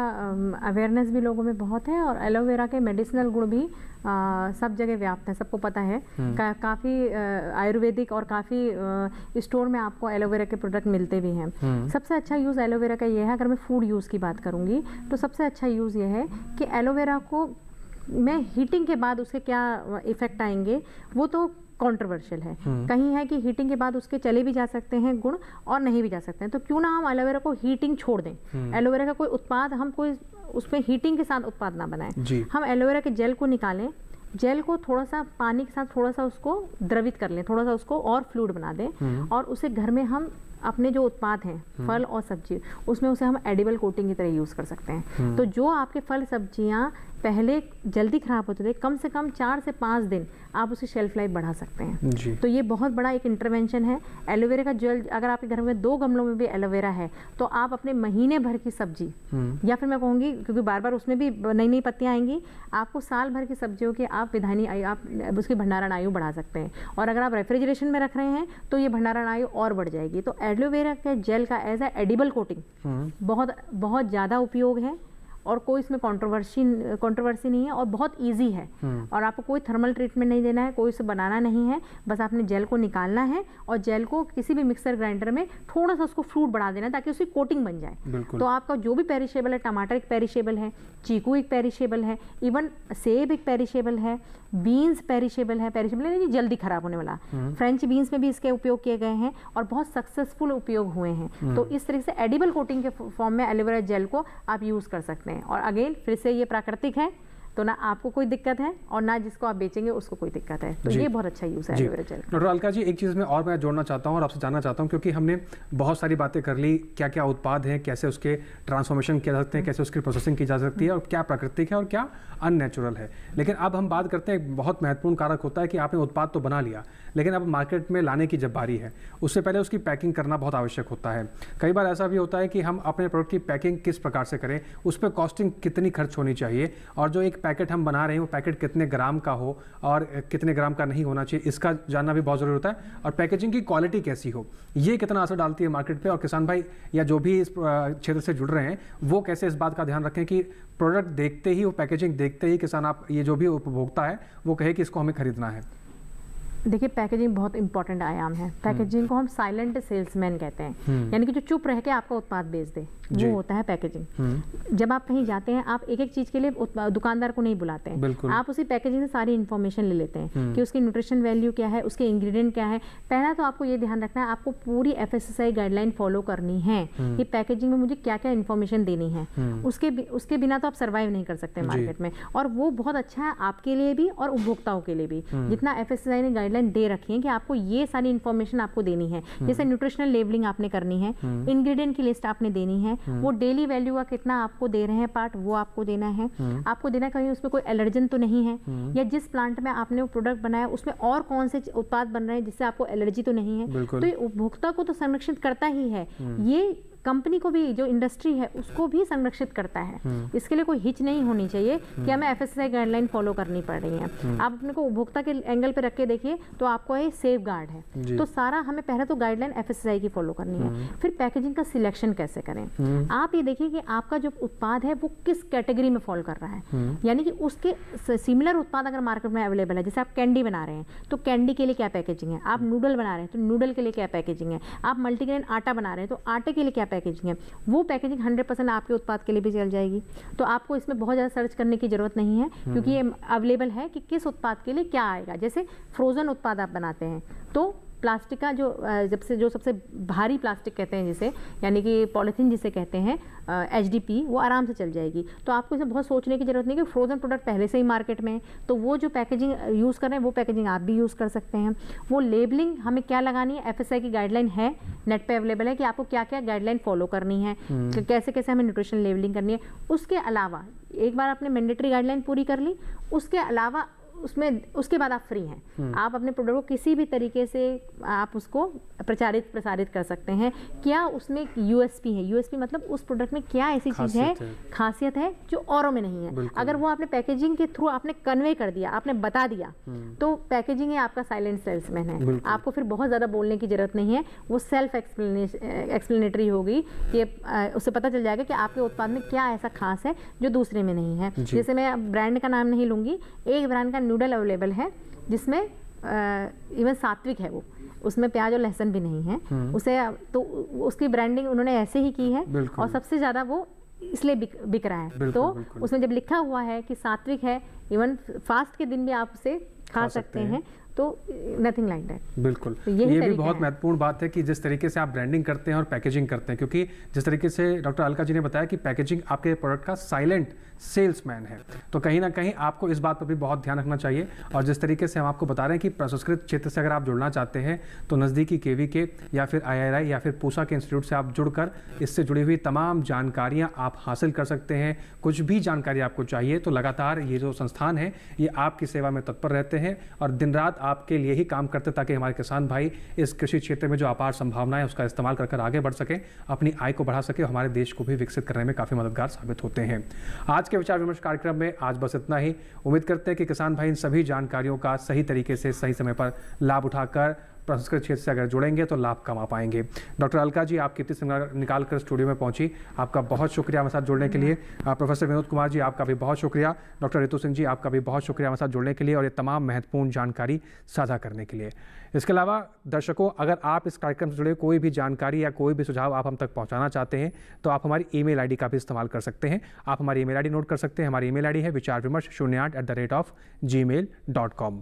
S4: अवेयरनेस भी लोगों में बहुत है और एलोवेरा के मेडिसिनल गुण भी सब जगह व्याप्त है, सबको पता है। काफ़ी आयुर्वेदिक और काफ़ी स्टोर में आपको एलोवेरा के प्रोडक्ट मिलते भी हैं। सबसे अच्छा यूज़ एलोवेरा का ये है, अगर मैं फूड यूज़ की बात करूँगी तो सबसे अच्छा यूज़ ये है कि एलोवेरा को में हीटिंग के बाद उसके क्या इफ़ेक्ट आएंगे वो तो कंट्रोवर्शियल है। कहीं है कि हीटिंग के बाद उसके चले भी जा सकते हैं गुण और नहीं भी जा सकते हैं, तो क्यों ना हम एलोवेरा को हीटिंग छोड़ दें। एलोवेरा का कोई उत्पाद हम कोई उसमें हीटिंग के साथ उत्पाद ना बनाएं। हम एलोवेरा के जेल को निकालें, जेल को थोड़ा सा पानी के साथ थोड़ा सा उसको द्रवित कर लें, थोड़ा सा उसको और फ्लूइड बना दें और उसे घर में हम अपने जो उत्पाद हैं, फल और सब्जी, उसमें उसे हम एडिबल कोटिंग की तरह यूज़ कर सकते हैं। तो जो आपके फल सब्जियां पहले जल्दी खराब होते थे, कम से कम 4 से 5 दिन आप उसकी शेल्फ लाइफ बढ़ा सकते हैं। तो ये बहुत बड़ा एक इंटरवेंशन है। एलोवेरा का जेल, अगर आपके घर में 2 गमलों में भी एलोवेरा है तो आप अपने महीने भर की सब्जी, या फिर मैं कहूँगी क्योंकि बार बार उसमें भी नई नई पत्तियाँ आएंगी, आपको साल भर की सब्जियों की आप विधानी आयु, आप उसकी भंडारण आयु बढ़ा सकते हैं। और अगर आप रेफ्रिजरेशन में रख रहे हैं तो ये भंडारण आयु और बढ़ जाएगी। तो एलोवेरा के जेल का एज ए एडिबल कोटिंग बहुत ज़्यादा उपयोग है और कोई इसमें कंट्रोवर्सी नहीं है और बहुत इजी है। और आपको कोई थर्मल ट्रीटमेंट नहीं देना है, कोई उसे बनाना नहीं है, बस आपने जेल को निकालना है और जेल को किसी भी मिक्सर ग्राइंडर में थोड़ा सा उसको फ्रूट बढ़ा देना है ताकि उसकी कोटिंग बन जाए। तो आपका जो भी पेरिशेबल है, टमाटर एक पेरिशेबल है, चीकू एक पेरिशेबल है, इवन सेब एक पेरिशेबल है, बीन्स पेरिशेबल है, पेरिशेबल है जल्दी खराब होने वाला। फ्रेंच बीन्स में भी इसके उपयोग किए गए हैं और बहुत सक्सेसफुल उपयोग हुए हैं। तो इस तरह से एडिबल कोटिंग के फॉर्म में एलोवेरा जेल को आप यूज़ कर सकते हैं। और अगेन फिर से ये प्राकृतिक है, तो ना आपको कोई दिक्कत है और ना जिसको आप बेचेंगे उसको कोई दिक्कत है। तो
S3: जी।
S4: ये बहुत अच्छा यूज़ है
S3: जी।
S4: एलोवेरा जेल का।
S3: डॉक्टर अलका जी, एक चीज़ मैं जोड़ना चाहता हूँ और आपसे जानना चाहता हूँ, क्योंकि हमने बहुत सारी बातें कर ली, क्या क्या उत्पाद हैं, कैसे उसके ट्रांसफॉर्मेशन किया जा सकते हैं, कैसे उसकी प्रोसेसिंग की जा सकती है और क्या प्राकृतिक है और क्या अननेचुरल है। लेकिन अब हम बात करते हैं, एक बहुत महत्वपूर्ण कारक होता है कि आपने उत्पाद तो बना लिया, लेकिन अब मार्केट में लाने की जब बारी है, उससे पहले उसकी पैकिंग करना बहुत आवश्यक होता है। कई बार ऐसा भी होता है कि हम अपने प्रोडक्ट की पैकिंग किस प्रकार से करें, उस पर कॉस्टिंग कितनी खर्च होनी चाहिए, और जो एक पैकेट हम बना रहे हैं वो पैकेट कितने ग्राम का हो और कितने ग्राम का नहीं होना चाहिए, इसका जानना भी बहुत ज़रूरी होता है। और पैकेजिंग की क्वालिटी कैसी हो, ये कितना असर डालती है मार्केट पे, और किसान भाई या जो भी इस क्षेत्र से जुड़ रहे हैं वो कैसे इस बात का ध्यान रखें कि प्रोडक्ट देखते ही, वो पैकेजिंग देखते ही किसान, आप ये जो भी उपभोक्ता है वो कहे कि इसको हमें खरीदना है।
S4: देखिए, पैकेजिंग बहुत इंपॉर्टेंट आयाम है। पैकेजिंग को हम साइलेंट सेल्समैन कहते हैं, यानी कि जो चुप रह के आपका उत्पाद बेच दे, वो होता है पैकेजिंग। जब आप कहीं जाते हैं, आप एक एक चीज़ के लिए दुकानदार को नहीं बुलाते हैं, आप उसी पैकेजिंग से सारी इन्फॉर्मेशन ले लेते हैं कि उसकी न्यूट्रिशन वैल्यू क्या है, उसके इंग्रेडिएंट क्या है। पहला तो आपको ये ध्यान रखना है, आपको पूरी FSSAI गाइडलाइन फॉलो करनी है कि पैकेजिंग में मुझे क्या क्या इन्फॉर्मेशन देनी है। उसके बिना तो आप सर्वाइव नहीं कर सकते मार्केट में, और वो बहुत अच्छा है आपके लिए भी और उपभोक्ताओं के लिए भी। जितना FSSAI ने गाइडलाइन दे रखी है कि आपको ये सारी इन्फॉर्मेशन आपको देनी है, जैसे न्यूट्रिशनल लेबलिंग आपने करनी है, इंग्रेडिएंट की लिस्ट आपने देनी है, वो डेली वैल्यू का कितना आपको दे रहे हैं पार्ट, वो आपको देना है। आपको देना कहीं उसमें कोई एलर्जन तो नहीं है, या जिस प्लांट में आपने वो प्रोडक्ट बनाया उसमें और कौन से उत्पाद बन रहे हैं जिससे आपको एलर्जी तो नहीं है। तो ये उपभोक्ता को तो संरक्षित करता ही है, ये कंपनी को भी, जो इंडस्ट्री है उसको भी संरक्षित करता है। इसके लिए कोई हिच नहीं होनी चाहिए कि हमें FSSAI गाइडलाइन फॉलो करनी पड़ रही है। आप अपने को उपभोक्ता के एंगल पे रख के देखिए तो आपको ये सेफ गार्ड है। तो सारा हमें पहले तो गाइडलाइन FSSAI की फॉलो करनी है, फिर पैकेजिंग का सिलेक्शन कैसे करें। आप ये देखिए कि आपका जो उत्पाद है वो किस कैटेगरी में फॉल कर रहा है, यानी कि उसके सिमिलर उत्पाद अगर मार्केट में अवेलेबल है, जैसे आप कैंडी बना रहे हैं तो कैंडी के लिए क्या पैकेजिंग है, आप नूडल बना रहे हैं तो नूडल के लिए क्या पैकेजिंग है, आप मल्टीग्रेन आटा बना रहे हैं तो आटे के लिए क्या पैकेजिंग है, वो पैकेजिंग 100% आपके उत्पाद के लिए भी चल जाएगी। तो आपको इसमें बहुत ज़्यादा सर्च करने की ज़रूरत नहीं है, क्योंकि ये अवेलेबल है कि किस उत्पाद के लिए क्या आएगा। जैसे फ्रोज़न उत्पाद आप बनाते हैं तो प्लास्टिक का जो सबसे भारी प्लास्टिक कहते हैं जिसे, यानी कि पॉलीथीन जिसे कहते हैं, HDP, वो आराम से चल जाएगी। तो आपको इसमें बहुत सोचने की ज़रूरत नहीं कि फ्रोज़न प्रोडक्ट पहले से ही मार्केट में है, तो वो जो पैकेजिंग यूज़ कर रहे हैं वो पैकेजिंग आप भी यूज़ कर सकते हैं। वो लेबलिंग हमें क्या लगानी है, FSSAI की गाइडलाइन है, नेट पे अवेलेबल है कि आपको क्या क्या गाइडलाइन फॉलो करनी है, कैसे कैसे हमें न्यूट्रिशन लेबलिंग करनी है। उसके अलावा एक बार आपने मैंडेटरी गाइडलाइन पूरी कर ली, उसके अलावा उसके बाद आप फ्री हैं। आप अपने प्रोडक्ट को किसी भी तरीके से आप उसको प्रसारित कर सकते हैं। क्या उसमें USP है, USP मतलब उस प्रोडक्ट में क्या ऐसी चीज़ है, खासियत है जो औरों में नहीं है। अगर वो आपने पैकेजिंग के थ्रू आपने कन्वे कर दिया, आपने बता दिया, तो पैकेजिंग ही आपका साइलेंट सेल्समैन है। आपको फिर बहुत ज़्यादा बोलने की ज़रूरत नहीं है, वो सेल्फ एक्सप्लेनेटरी होगी कि उससे पता चल जाएगा कि आपके उत्पाद में क्या ऐसा खास है जो दूसरे में नहीं है। जैसे मैं ब्रांड का नाम नहीं लूँगी, एक ब्रांड का नूडल अवेलेबल है जिसमें इवन सात्विक है, वो उसमें प्याज और लहसुन भी नहीं है, उसे तो उसकी ब्रांडिंग उन्होंने ऐसे ही की है, और सबसे ज़्यादा वो इसलिए बिक रहा है। तो उसमें जब लिखा हुआ है कि सात्विक है, इवन फास्ट के दिन भी आप उसे खा सकते हैं, तो नथिंग लाइक दैट।
S3: बिल्कुल, तो ये भी बहुत महत्वपूर्ण बात है कि जिस तरीके से आप ब्रांडिंग करते हैं और पैकेजिंग करते हैं, क्योंकि जिस तरीके से डॉक्टर अलका जी ने बताया कि पैकेजिंग आपके प्रोडक्ट का साइलेंट सेल्समैन है, तो कहीं ना कहीं आपको इस बात पर भी बहुत ध्यान रखना चाहिए। और जिस तरीके से हम आपको बता रहे हैं कि प्रसंस्कृत क्षेत्र से अगर आप जुड़ना चाहते हैं तो नज़दीकी KVK या फिर IRI या फिर पूसा के इंस्टीट्यूट से आप जुड़कर इससे जुड़ी हुई तमाम जानकारियां आप हासिल कर सकते हैं। कुछ भी जानकारी आपको चाहिए तो लगातार ये जो संस्थान है ये आपकी सेवा में तत्पर रहते हैं और दिन रात आपके लिए ही काम करते, ताकि हमारे किसान भाई इस कृषि क्षेत्र में जो अपार संभावनाएं उसका इस्तेमाल कर आगे बढ़ सकें, अपनी आय को बढ़ा सके, हमारे देश को भी विकसित करने में काफ़ी मददगार साबित होते हैं। आज के विचार विमर्श कार्यक्रम में आज बस इतना ही। उम्मीद करते हैं कि किसान भाई इन सभी जानकारियों का सही तरीके से सही समय पर लाभ उठाकर प्रसंस्कृत क्षेत्र से अगर जुड़ेंगे तो लाभ कमा पाएंगे। डॉक्टर अलका जी, आप कितनी समय निकाल कर स्टूडियो में पहुंची, आपका बहुत शुक्रिया हमारे साथ जुड़ने के लिए। प्रोफेसर विनोद कुमार जी, आपका भी बहुत शुक्रिया। डॉक्टर रितु सिंह जी, आपका भी बहुत शुक्रिया हमारे साथ जुड़ने के लिए और ये तमाम महत्वपूर्ण जानकारी साझा करने के लिए। इसके अलावा दर्शकों, अगर आप इस कार्यक्रम से जुड़े कोई भी जानकारी या कोई भी सुझाव आप हम तक पहुंचाना चाहते हैं तो आप हमारी ईमेल आईडी का भी इस्तेमाल कर सकते हैं। आप हमारी ईमेल आईडी नोट कर सकते हैं। हमारी ईमेल आईडी है vichar vimarsh08@gmail.com।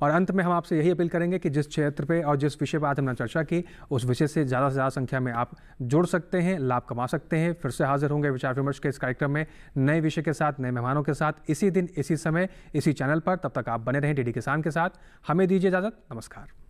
S3: और अंत में हम आपसे यही अपील करेंगे कि जिस क्षेत्र पे और जिस विषय पर आज हमने चर्चा की उस विषय से ज़्यादा संख्या में आप जुड़ सकते हैं, लाभ कमा सकते हैं। फिर से हाजिर होंगे विचार विमर्श के इस कार्यक्रम में नए विषय के साथ, नए मेहमानों के साथ, इसी दिन इसी समय इसी चैनल पर। तब तक आप बने रहें डीडी किसान के साथ। हमें दीजिए इजाज़त। नमस्कार।